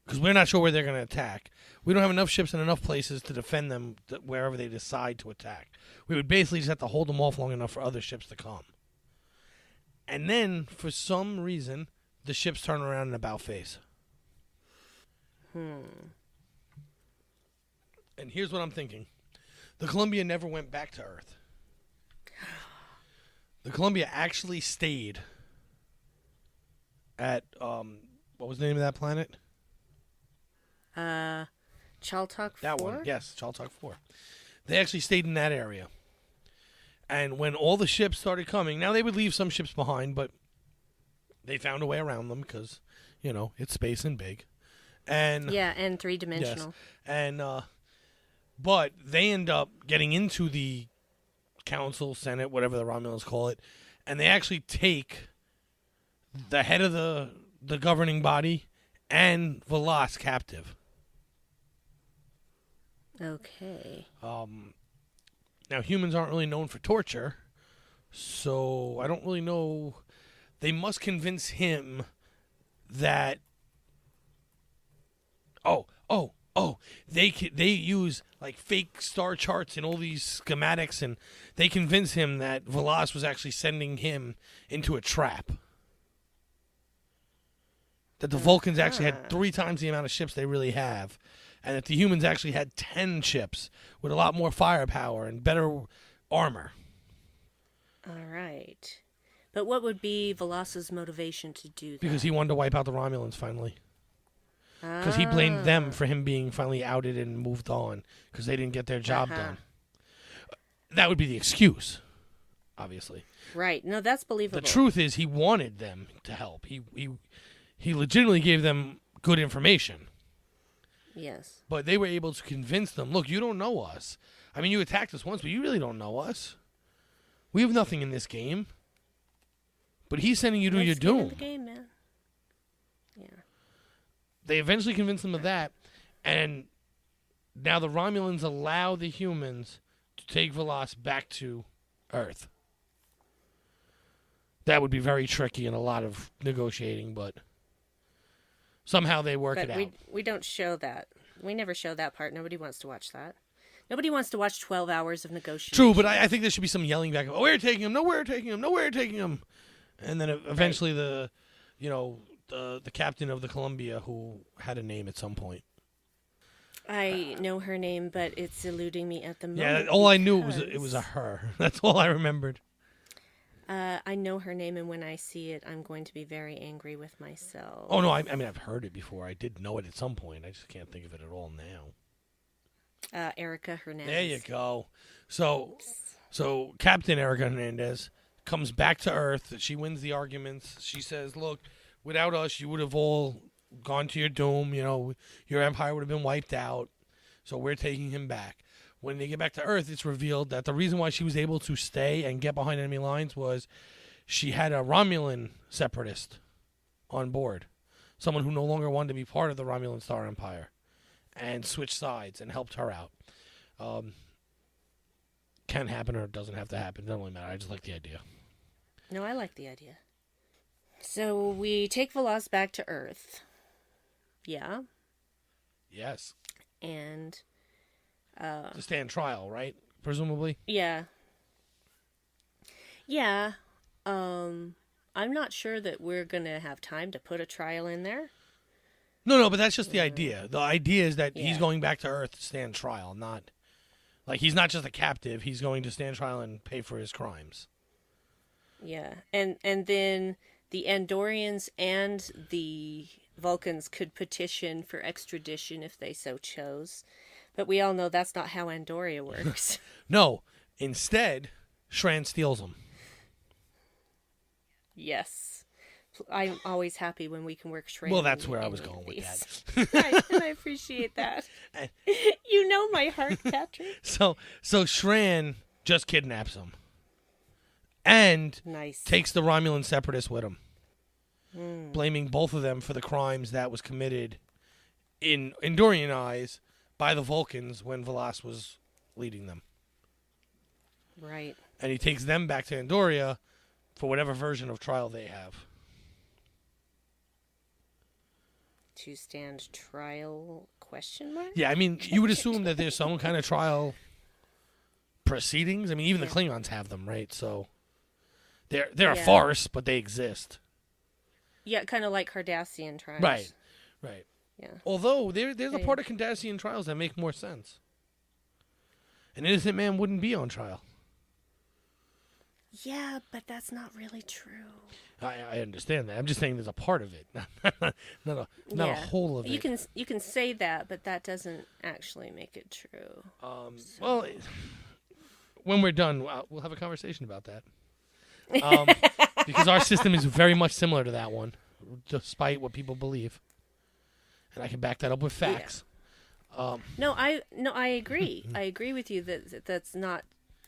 because we're not sure where they're going to attack. We don't have enough ships in enough places to defend them wherever they decide to attack. We would basically just have to hold them off long enough for other ships to come. And then, for some reason, the ships turn around in about face. And here's what I'm thinking. The Columbia never went back to Earth. The Columbia actually stayed at, what was the name of that planet? Chaltok 4? That one, yes, Chaltok 4. They actually stayed in that area. And when all the ships started coming, now they would leave some ships behind, but they found a way around them because, it's space and big. And yeah, and 3-dimensional. Yes. And, but they end up getting into the Council, Senate, whatever the Romulans call it, and they actually take the head of the governing body and Velas captive. Okay. Now, humans aren't really known for torture, so I don't really know. They must convince him that... They use fake star charts and all these schematics, and they convince him that Velas was actually sending him into a trap. that the Vulcans actually had 3 times the amount of ships they really have, and that the humans actually had 10 ships with a lot more firepower and better armor. All right. But what would be Velas's motivation to do that? Because he wanted to wipe out the Romulans finally. Because he blamed them for him being finally outed and moved on because they didn't get their job done. That would be the excuse, obviously. Right. No, that's believable. The truth is he wanted them to help. He legitimately gave them good information. Yes. But they were able to convince them, look, you don't know us. I mean, you attacked us once, but you really don't know us. We have nothing in this game. But he's sending you to your doom. The game, man. Yeah. They eventually convinced them of that, and now the Romulans allow the humans to take Velas back to Earth. That would be very tricky and a lot of negotiating, but somehow they work it out. We don't show that. We never show that part. Nobody wants to watch that. Nobody wants to watch 12 hours of negotiation. True, but I think there should be some yelling back. Oh, we're taking him. No, we're taking him. No, we're taking him. And then eventually the captain of the Columbia, who had a name at some point. I know her name, but it's eluding me at the moment. Yeah, all I knew it was a her. That's all I remembered. I know her name, and when I see it, I'm going to be very angry with myself. Oh, no, I mean, I've heard it before. I did know it at some point. I just can't think of it at all now. Erica Hernandez. There you go. So Captain Erica Hernandez comes back to Earth. She wins the arguments. She says, look, without us, you would have all gone to your doom. You know, your empire would have been wiped out. So we're taking him back. When they get back to Earth, it's revealed that the reason why she was able to stay and get behind enemy lines was she had a Romulan separatist on board. Someone who no longer wanted to be part of the Romulan Star Empire and switched sides and helped her out. Can happen or it doesn't have to happen. It doesn't really matter. I just like the idea. No, I like the idea. So we take Velas back to Earth. Yeah. Yes. And to stand trial, right? Presumably. Yeah. Yeah. I'm not sure that we're gonna have time to put a trial in there. No, but that's just the idea. The idea is that he's going back to Earth to stand trial, not like he's not just a captive. He's going to stand trial and pay for his crimes. Yeah, and then the Andorians and the Vulcans could petition for extradition if they so chose. But we all know that's not how Andoria works. No. Instead, Shran steals them. Yes. I'm always happy when we can work Shran. Well, that's where I was going with that. I appreciate that. You know my heart, Patrick. So Shran just kidnaps him. And takes the Romulan separatists with him. Blaming both of them for the crimes that was committed in Andorian eyes by the Vulcans when Velas was leading them. Right. And he takes them back to Andoria for whatever version of trial they have. To stand trial, question mark? Yeah, I mean, you would assume that there's some kind of trial proceedings. I mean, even the Klingons have them, right? So they're a farce, but they exist. Yeah, kind of like Cardassian trials. Right. Yeah. Although there's a part of Cardassian trials that make more sense. An innocent man wouldn't be on trial. Yeah, but that's not really true. I understand that. I'm just saying there's a part of it, not a whole of it. You can say that, but that doesn't actually make it true. Well, when we're done, we'll have a conversation about that. Because our system is very much similar to that one, despite what people believe, and I can back that up with facts. Yeah. I agree. I agree with you that that's not.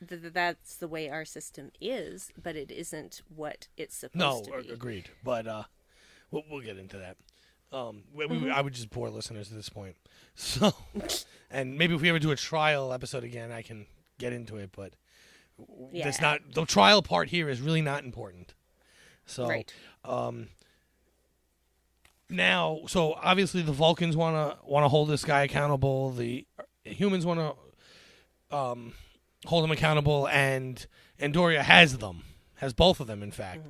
That's the way our system is, but it isn't what it's supposed to be. No, agreed. But we'll get into that. I would just bore listeners at this point. So, and maybe if we ever do a trial episode again, I can get into it. But that's not the trial part here is really not important. So, right. Now, so obviously the Vulcans want to hold this guy accountable. The humans want to hold him accountable, and Andoria has both of them, in fact.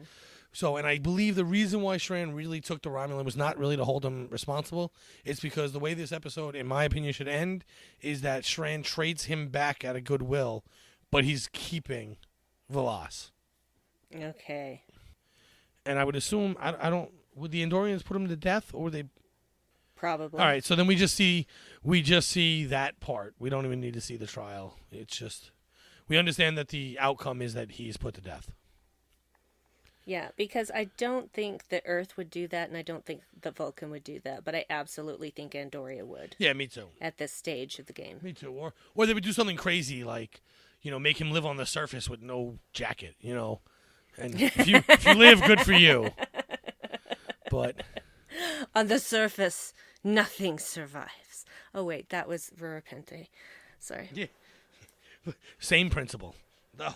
So, and I believe the reason why Shran really took the Romulan was not really to hold him responsible. It's because the way this episode, in my opinion, should end is that Shran trades him back out of goodwill, but he's keeping Velas. Okay. And I would assume, I don't, would the Andorians put him to death, or would they? Probably. All right, so then we just see that part. We don't even need to see the trial. It's just, we understand that the outcome is that he's put to death. Yeah, because I don't think the Earth would do that, and I don't think the Vulcan would do that, but I absolutely think Andoria would. Yeah, me too. At this stage of the game. Me too. Or they would do something crazy like, make him live on the surface with no jacket, And if you live, good for you. But on the surface, nothing survives. Oh wait, that was Verapente. Sorry. Yeah. Same principle. No.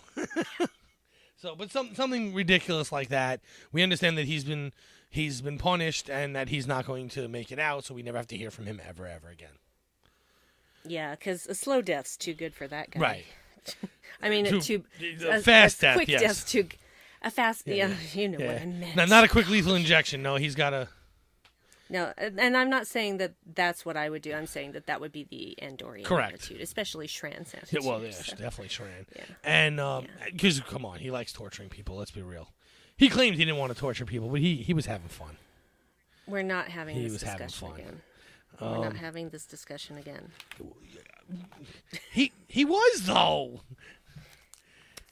So, but something ridiculous like that. We understand that he's been punished and that he's not going to make it out, so we never have to hear from him ever again. Yeah, because a slow death's too good for that guy. Right. I mean, a fast death. Quick yes. death's too. A fast, yeah. You know what I meant. No, not a quick lethal injection. No, he's got a. No, and I'm not saying that that's what I would do. I'm saying that would be the Andorian attitude, especially Shran's attitude. Yeah, well, yeah, so. Definitely Shran. Yeah. And because come on, he likes torturing people. Let's be real. He claimed he didn't want to torture people, but he was having fun. We're not having this discussion again. We're not having this discussion again. He was though.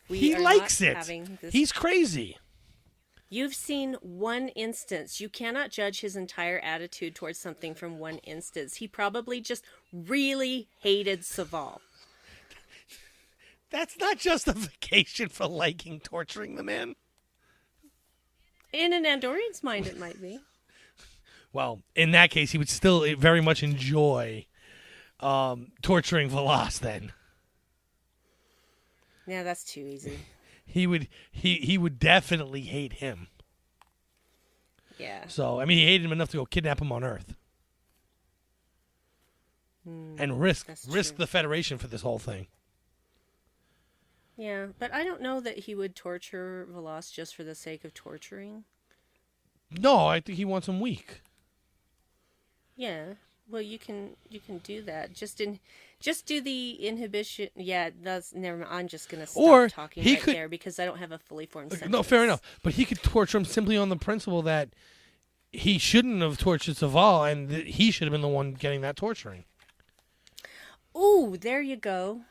He likes it. He's crazy. You've seen one instance. You cannot judge his entire attitude towards something from one instance. He probably just really hated Saval. That's not justification for liking torturing the man. In an Andorian's mind, it might be. Well, in that case, he would still very much enjoy torturing Velas then. Yeah, that's too easy. He would definitely hate him. Yeah. So, I mean, he hated him enough to go kidnap him on Earth. And risk the Federation for this whole thing. Yeah, but I don't know that he would torture Velas just for the sake of torturing. No, I think he wants him weak. Yeah. Well, you can do that. Just do the inhibition. Yeah, that's never mind. I'm just gonna stop talking there because I don't have a fully formed sentence. No, fair enough. But he could torture him simply on the principle that he shouldn't have tortured Saval, and he should have been the one getting that torturing. Ooh, there you go.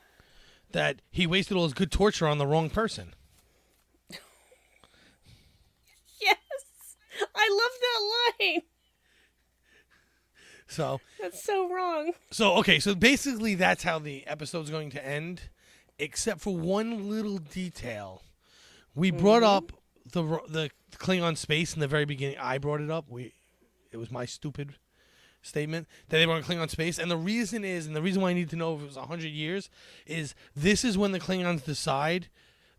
That he wasted all his good torture on the wrong person. Yes, I love that line. So that's so wrong. So basically that's how the episode's going to end, except for one little detail. We brought up the Klingon space in the very beginning. I brought it up. It was my stupid statement that they were on Klingon space, and the reason why I need to know if it was 100 years is this is when the Klingons decide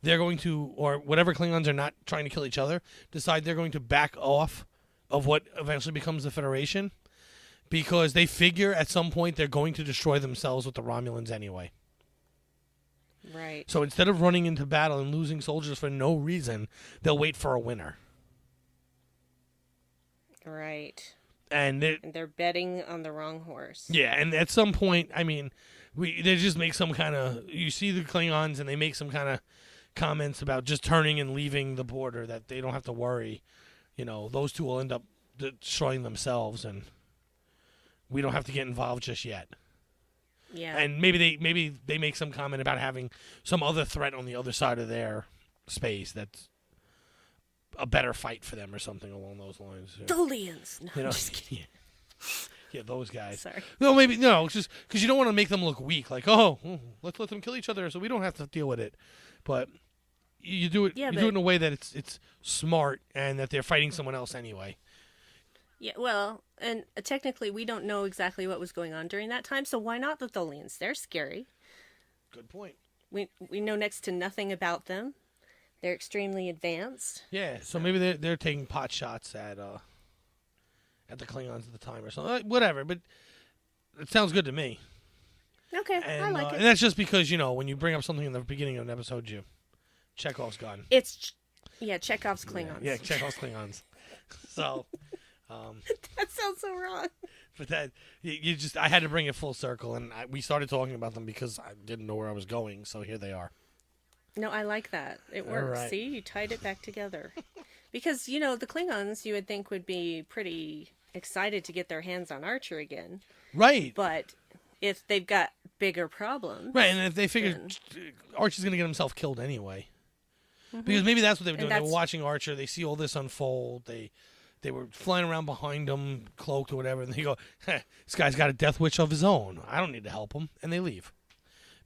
they're going to, or whatever Klingons are not trying to kill each other, decide they're going to back off of what eventually becomes the Federation. Because they figure at some point they're going to destroy themselves with the Romulans anyway. Right. So instead of running into battle and losing soldiers for no reason, they'll wait for a winner. Right. And they're betting on the wrong horse. Yeah, and at some point, I mean, they just make some kind of... You see the Klingons and they make some kind of comments about just turning and leaving the border, that they don't have to worry. Those two will end up destroying themselves, and we don't have to get involved just yet. Yeah. And maybe they make some comment about having some other threat on the other side of their space that's a better fight for them or something along those lines. Tholians. No, I'm just kidding. Yeah, those guys. Sorry. No, just because you don't want to make them look weak. Like, let's let them kill each other so we don't have to deal with it. But you do it. Do it in a way that it's smart and that they're fighting someone else anyway. Yeah, well, and technically we don't know exactly what was going on during that time, so why not the Tholians? They're scary. Good point. We know next to nothing about them. They're extremely advanced. Yeah, so maybe they're taking pot shots at the Klingons at the time or something. Whatever, but it sounds good to me. Okay, I like it. And that's just because, when you bring up something in the beginning of an episode, Chekov's gone. It's Yeah, Chekov's Klingons. Yeah, Chekov's Klingons. So, that sounds so wrong. But that I had to bring it full circle, and we started talking about them because I didn't know where I was going. So here they are. No, I like that. It works. Right. See, you tied it back together. Because the Klingons, you would think would be pretty excited to get their hands on Archer again. Right. But if they've got bigger problems, right, and if they figure Archer's going to get himself killed anyway, because maybe that's what they were doing. They were watching Archer. They see all this unfold. They were flying around behind him, cloaked or whatever, and they go, this guy's got a death wish of his own. I don't need to help him. And they leave.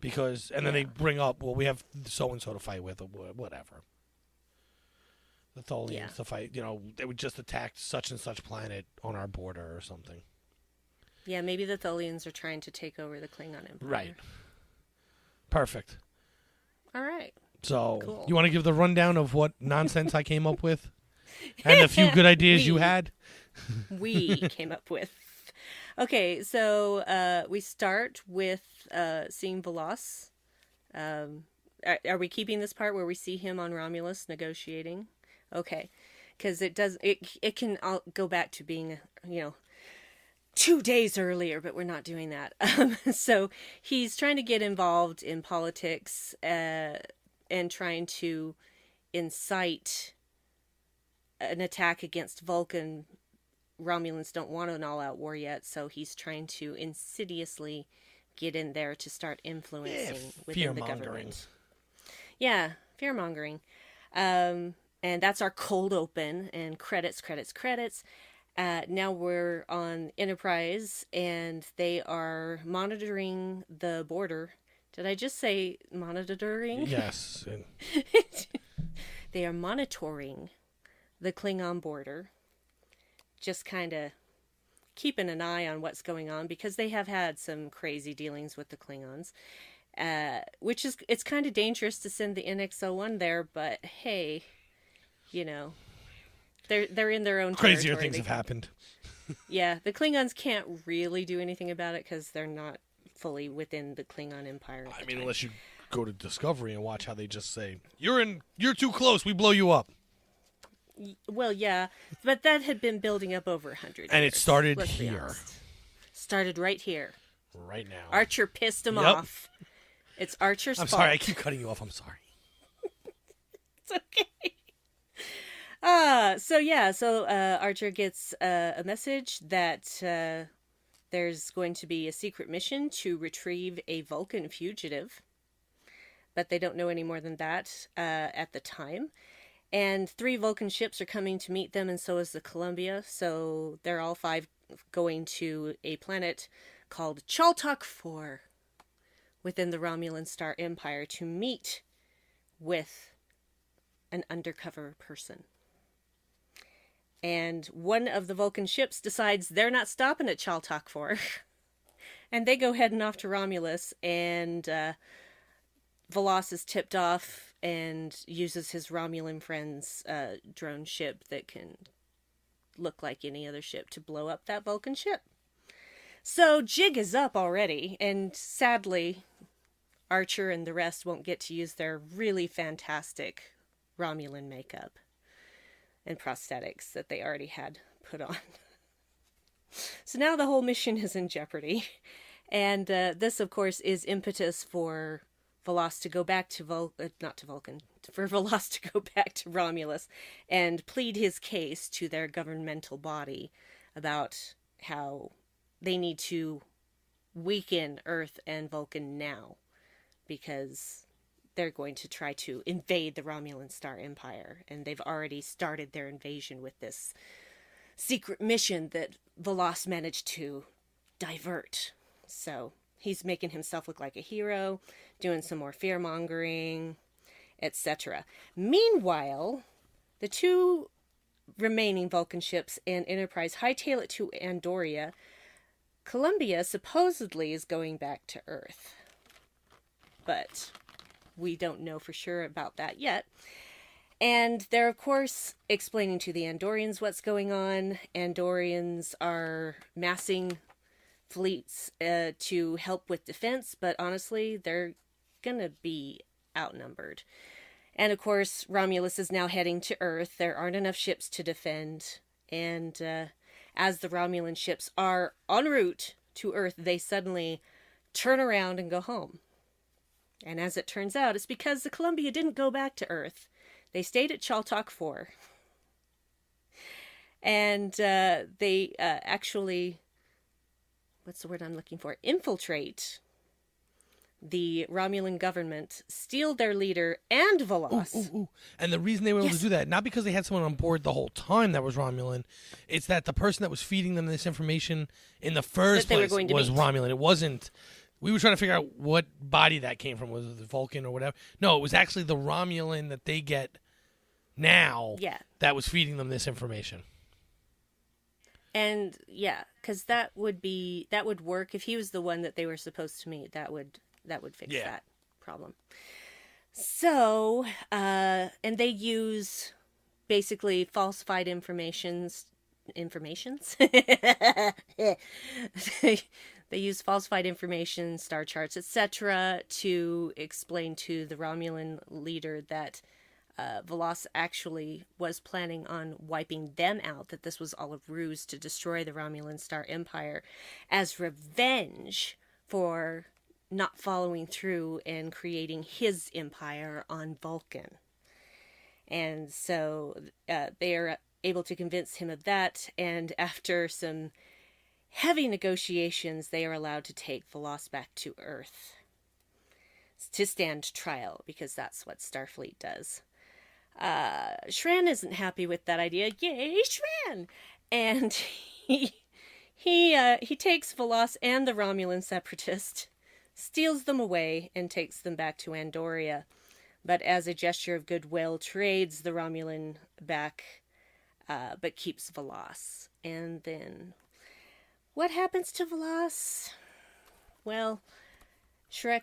Then they bring up, well, we have so-and-so to fight with or whatever. The Tholians to fight. They would just attack such and such planet on our border or something. Yeah, maybe the Tholians are trying to take over the Klingon Empire. Right. Perfect. All right. So, cool. You want to give the rundown of what nonsense I came up with? And a few good ideas you had? We came up with. Okay, so we start with seeing Volos. Are we keeping this part where we see him on Romulus negotiating? Okay, because it can all go back to being 2 days earlier, but we're not doing that. So he's trying to get involved in politics and trying to incite an attack against Vulcan. Romulans don't want an all-out war yet, so he's trying to insidiously get in there to start influencing within the government. Yeah, fear-mongering. And that's our cold open, and credits. Now we're on Enterprise, and they are monitoring the border. Did I just say monitoring? Yes. They are monitoring the Klingon border, just kind of keeping an eye on what's going on, because they have had some crazy dealings with the Klingons, which is, it's kind of dangerous to send the NX-01 there, but hey, they're in their own crazier territory. Things have happened. Yeah, the Klingons can't really do anything about it because they're not fully within the Klingon Empire. I mean, unless you go to Discovery and watch how they just say, you're too close, we blow you up. Well, yeah, but that had been building up over 100 years. And it started here. Started right here. Right now. Archer pissed him off. It's Archer's fault. I'm sorry, I keep cutting you off. I'm sorry. It's okay. So Archer gets a message that there's going to be a secret mission to retrieve a Vulcan fugitive. But they don't know any more than that at the time. And 3 Vulcan ships are coming to meet them, and so is the Columbia. So they're all 5 going to a planet called Chaltok 4 within the Romulan Star Empire to meet with an undercover person. And one of the Vulcan ships decides they're not stopping at Chaltok 4. And they go heading off to Romulus, and Volos is tipped off and uses his Romulan friend's drone ship that can look like any other ship to blow up that Vulcan ship. So jig is up already, and sadly, Archer and the rest won't get to use their really fantastic Romulan makeup and prosthetics that they already had put on. So now the whole mission is in jeopardy. And this, of course, is impetus for Volos to go back to for Volos to go back to Romulus and plead his case to their governmental body about how they need to weaken Earth and Vulcan now, because they're going to try to invade the Romulan Star Empire, and they've already started their invasion with this secret mission that Volos managed to divert. So he's making himself look like a hero, doing some more fear-mongering, etc. Meanwhile, the 2 remaining Vulcan ships and Enterprise hightail it to Andoria. Columbia supposedly is going back to Earth, but we don't know for sure about that yet. And they're, of course, explaining to the Andorians what's going on. Andorians are massing fleets to help with defense, but honestly, they're gonna be outnumbered. And of course, Romulus is now heading to Earth. There aren't enough ships to defend. And as the Romulan ships are en route to Earth, they suddenly turn around and go home. And as it turns out, it's because the Columbia didn't go back to Earth. They stayed at Chaltok 4. And they actually, what's the word I'm looking for? Infiltrate the Romulan government, steal their leader and Volos. Ooh. And the reason they were able to do that, not because they had someone on board the whole time that was Romulan, it's that the person that was feeding them this information in the first place was Romulan. It wasn't... We were trying to figure out what body that came from. Was it the Vulcan or whatever? No, it was actually the Romulan that they get now that was feeding them this information. And, yeah, because that would work. If he was the one that they were supposed to meet, that would fix that problem. So, and they use basically falsified informations. They use falsified information, star charts, etc., to explain to the Romulan leader that Volos actually was planning on wiping them out, that this was all a ruse to destroy the Romulan Star Empire as revenge for not following through and creating his empire on Vulcan. And so they are able to convince him of that, and after some heavy negotiations, they are allowed to take Volos back to Earth to stand trial, because that's what Starfleet does. Shran isn't happy with that idea. Yay, Shran! And he takes Volos and the Romulan separatist, steals them away, and takes them back to Andoria. But as a gesture of goodwill, trades the Romulan back, but keeps Volos. And then... what happens to Volos? Well, Shrek.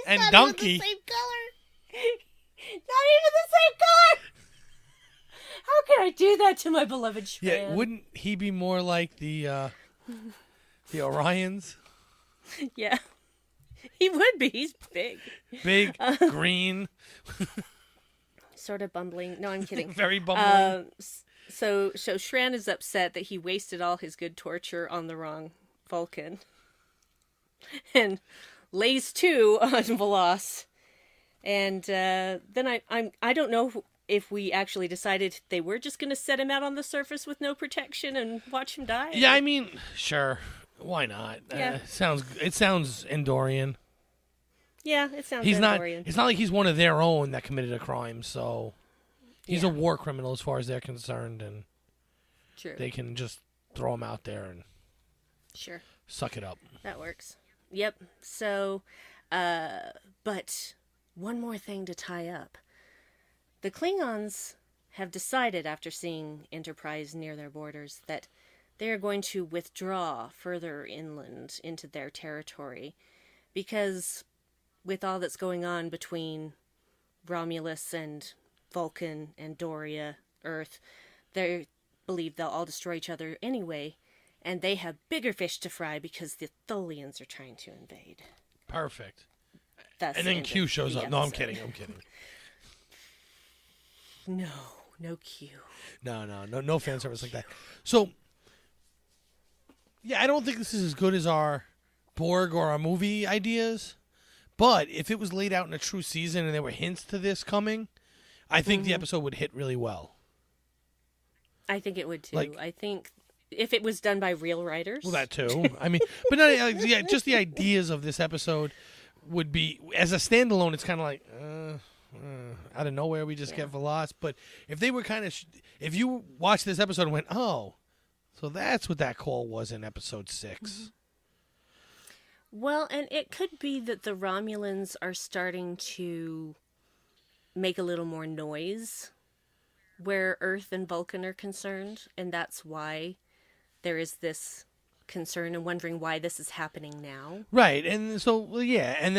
And not Donkey. Even the same color. Not even the same color. How can I do that to my beloved Shran? Yeah, wouldn't he be more like the Orions? Yeah, he would be. He's big. Big, green. Sort of bumbling. No, I'm kidding. Very bumbling. So Shran is upset that he wasted all his good torture on the wrong Vulcan. And lays to on Volos. And then I don't know if we actually decided they were just going to set him out on the surface with no protection and watch him die. Yeah, I mean, sure. Why not? Yeah. It sounds Andorian. Yeah, it sounds Andorian. It's not like he's one of their own that committed a crime, so he's a war criminal as far as they're concerned, and True. They can just throw him out there and suck it up. That works. Yep. So, but one more thing to tie up. The Klingons have decided, after seeing Enterprise near their borders, that they are going to withdraw further inland into their territory, because with all that's going on between Romulus and Vulcan and Doria, Earth, they believe they'll all destroy each other anyway, and they have bigger fish to fry because the Tholians are trying to invade. Perfect. That's and then Q shows up. episode. No, I'm kidding. No Q. No fan service like that. So, yeah, I don't think this is as good as our Borg or our movie ideas, but if it was laid out in a true season and there were hints to this coming, I think the episode would hit really well. I think it would too. I think if it was done by real writers. Well, that too. I mean, but not, just the ideas of this episode would be, as a standalone, it's kind of like, out of nowhere we just get Volos. But if they were kind of, if you watched this episode and went, oh, so that's what that call was in episode 6. Mm-hmm. Well, and it could be that the Romulans are starting to make a little more noise where Earth and Vulcan are concerned, and that's why there is this concern and wondering why this is happening now. Right, and so, well, yeah, and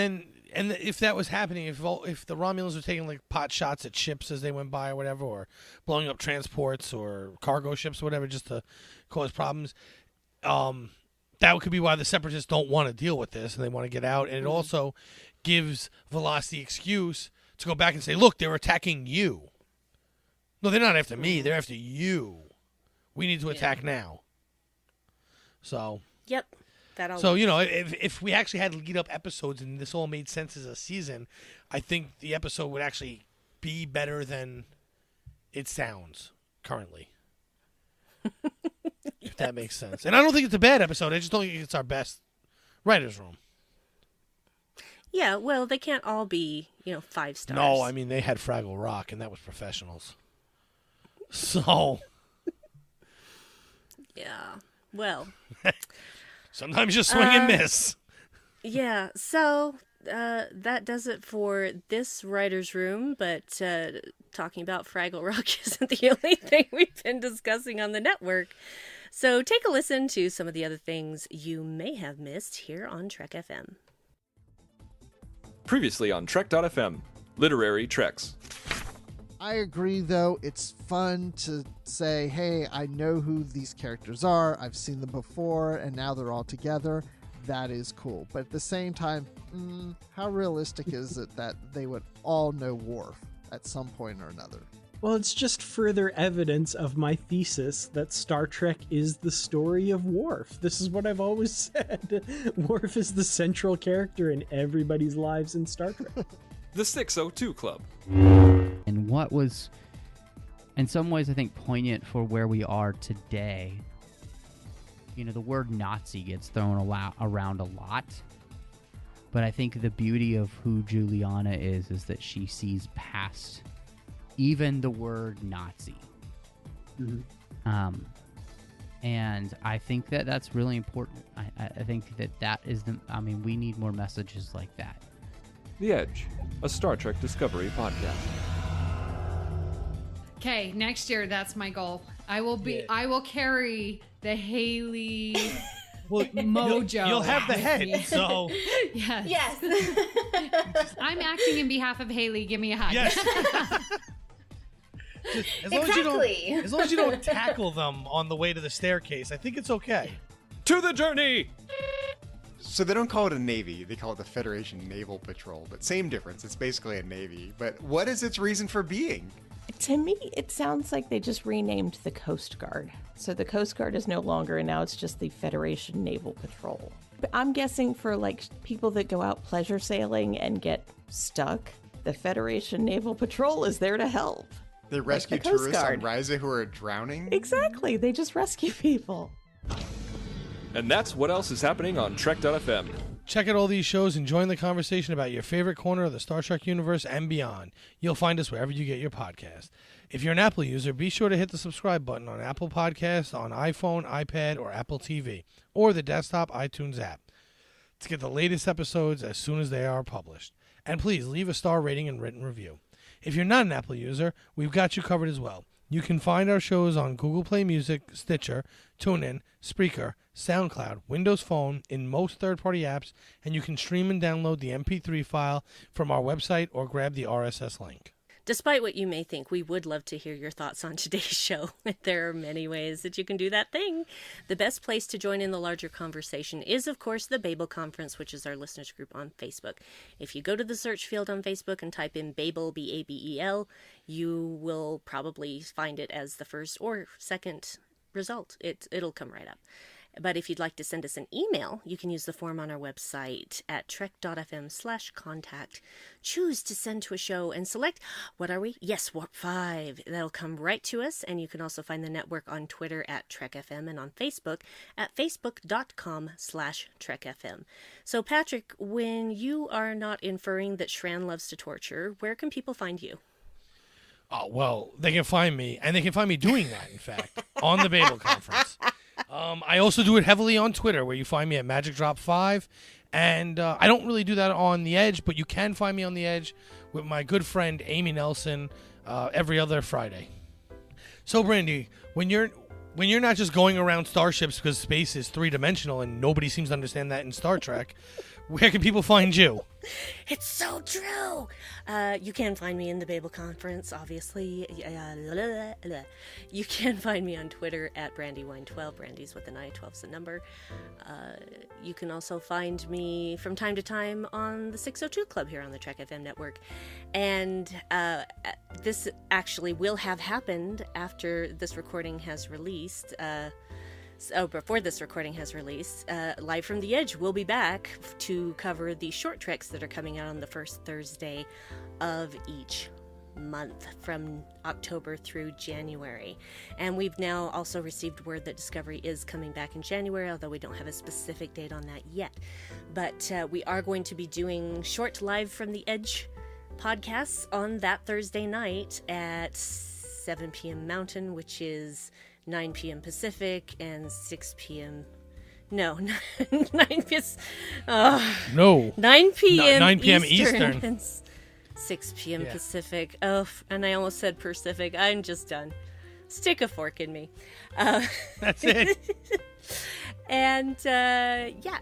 if that was happening, if the Romulans were taking like pot shots at ships as they went by or whatever, or blowing up transports or cargo ships or whatever just to cause problems, that could be why the Separatists don't want to deal with this and they want to get out. And it also gives Veloz the excuse to go back and say, look, they're attacking you. No, they're not after me. They're after you. We need to attack now. So. Yep. So, you know, if we actually had lead-up episodes and this all made sense as a season, I think the episode would actually be better than it sounds currently. If that makes sense. And I don't think it's a bad episode. I just don't think it's our best writer's room. Yeah, well, they can't all be, 5 stars. No, I mean, they had Fraggle Rock, and that was professionals. So. Yeah, well. Sometimes you swing and miss. Yeah, so that does it for this writer's room, but talking about Fraggle Rock isn't the only thing we've been discussing on the network. So take a listen to some of the other things you may have missed here on Trek FM. Previously on Trek.fm, Literary Treks. I agree, though. It's fun to say, hey, I know who these characters are. I've seen them before, and now they're all together. That is cool. But at the same time, how realistic is it that they would all know Worf at some point or another? Well, it's just further evidence of my thesis that Star Trek is the story of Worf. This is what I've always said. Worf is the central character in everybody's lives in Star Trek. The 602 Club. And what was, in some ways, I think, poignant for where we are today. The word Nazi gets thrown around a lot. But I think the beauty of who Juliana is that she sees past even the word Nazi. Mm-hmm. And I think that's really important. I think that is we need more messages like that. The Edge, a Star Trek Discovery podcast. Okay, next year, that's my goal. I will carry the Haley mojo. You'll have the head, so. Yes. I'm acting in behalf of Haley. Give me a hug. Yes. As long as you don't tackle them on the way to the staircase, I think it's okay. To the journey! So they don't call it a navy, they call it the Federation Naval Patrol, but same difference, it's basically a navy. But what is its reason for being? To me, it sounds like they just renamed the Coast Guard. So the Coast Guard is no longer, and now it's just the Federation Naval Patrol. But I'm guessing for people that go out pleasure sailing and get stuck, the Federation Naval Patrol is there to help. They rescue tourists on Ryza who are drowning? Exactly, they just rescue people. And that's what else is happening on Trek.fm. Check out all these shows and join the conversation about your favorite corner of the Star Trek universe and beyond. You'll find us wherever you get your podcast. If you're an Apple user, be sure to hit the subscribe button on Apple Podcasts, on iPhone, iPad, or Apple TV, or the desktop iTunes app to get the latest episodes as soon as they are published. And please leave a star rating and written review. If you're not an Apple user, we've got you covered as well. You can find our shows on Google Play Music, Stitcher, TuneIn, Spreaker, SoundCloud, Windows Phone, in most third-party apps, and you can stream and download the MP3 file from our website or grab the RSS link. Despite what you may think, we would love to hear your thoughts on today's show. There are many ways that you can do that thing. The best place to join in the larger conversation is, of course, the Babel Conference, which is our listeners group on Facebook. If you go to the search field on Facebook and type in Babel, B-A-B-E-L, you will probably find it as the first or second result. It'll come right up. But if you'd like to send us an email, you can use the form on our website at trek.fm/contact. Choose to send to a show and select, what are we? Yes, Warp 5. That'll come right to us. And you can also find the network on Twitter at TrekFM and on Facebook at facebook.com/TrekFM. So, Patrick, when you are not inferring that Shran loves to torture, where can people find you? Oh, well, they can find me, and they can find me doing that, in fact, on the Babel Conference. I also do it heavily on Twitter, where you find me at MagicDrop5, and I don't really do that on The Edge, but you can find me on The Edge with my good friend Amy Nelson every other Friday. So, Brandi, when you're not just going around starships because space is three-dimensional and nobody seems to understand that in Star Trek, where can people find you? It's so true. You can find me in the Babel Conference, obviously. You can find me on Twitter at BrandyWine12. Brandy's with an I, 12's the number. You can also find me from time to time on the 602 Club here on the Trek FM network. And this actually will have happened after this recording has released. Before this recording has released, Live from the Edge will be back to cover the short treks that are coming out on the first Thursday of each month from October through January. And we've now also received word that Discovery is coming back in January, although we don't have a specific date on that yet. But we are going to be doing short Live from the Edge podcasts on that Thursday night at 7 p.m. Mountain, which is 9 p.m. Pacific and 6 p.m. No, 9 p.m. No. 9 p.m. 9 p.m. Eastern. And 6 p.m. Pacific. Oh, and I almost said Pacific. I'm just done. Stick a fork in me. That's it. And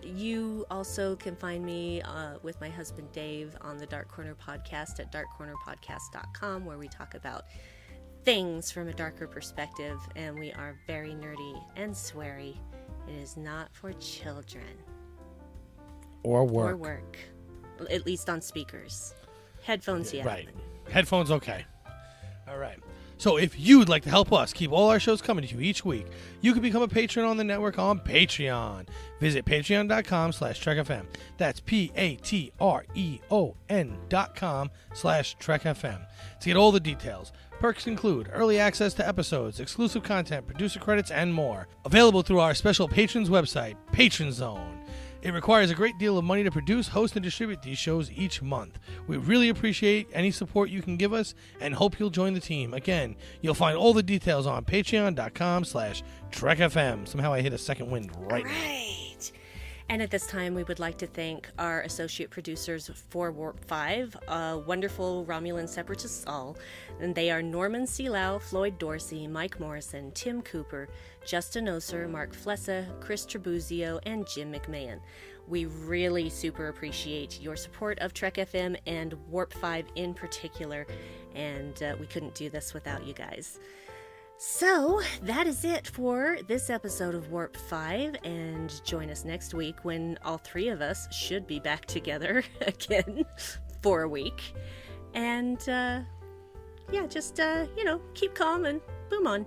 you also can find me with my husband Dave on the Dark Corner podcast at darkcornerpodcast.com, where we talk about things from a darker perspective, and we are very nerdy and sweary. It is not for children. Or work. Or work. At least on speakers. Headphones, yeah. Right. Headphones, okay. All right. So if you'd like to help us keep all our shows coming to you each week, you can become a patron on the network on Patreon. Visit patreon.com/TrekFM. That's patreon.com/TrekFM to get all the details. Perks include early access to episodes, exclusive content, producer credits, and more. Available through our special patrons website, Patron Zone. It requires a great deal of money to produce, host, and distribute these shows each month. We really appreciate any support you can give us and hope you'll join the team. Again, you'll find all the details on patreon.com/TrekFM. Somehow I hit a second wind right now. And at this time, we would like to thank our associate producers for Warp 5, wonderful Romulan separatists all. And they are Norman Seelau, Floyd Dorsey, Mike Morrison, Tim Cooper, Justin Oser, Mark Flessa, Chris Trabuzio, and Jim McMahon. We really super appreciate your support of Trek FM and Warp 5 in particular. And we couldn't do this without you guys. So, that is it for this episode of Warp 5, and join us next week when all three of us should be back together again for a week. And, just, keep calm and boom on.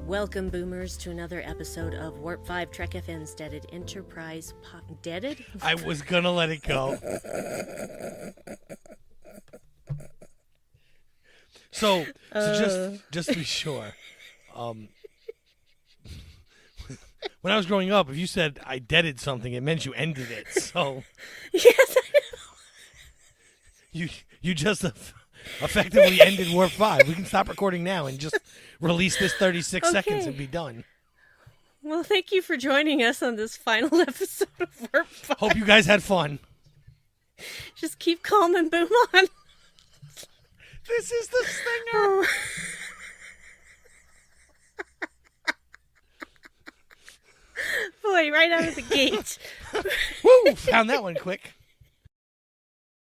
Welcome, boomers, to another episode of Warp 5 Trek FM's Deaded Enterprise. Deaded? I was gonna let it go. So just to be sure, when I was growing up, if you said I deaded something, it meant you ended it. So yes, I know. You just effectively ended Warp 5. We can stop recording now and just release this 36 seconds and be done. Well, thank you for joining us on this final episode of Warp 5. Hope you guys had fun. Just keep calm and boom on. This is the stinger. Boy, right out of the gate. Woo! Found that one quick.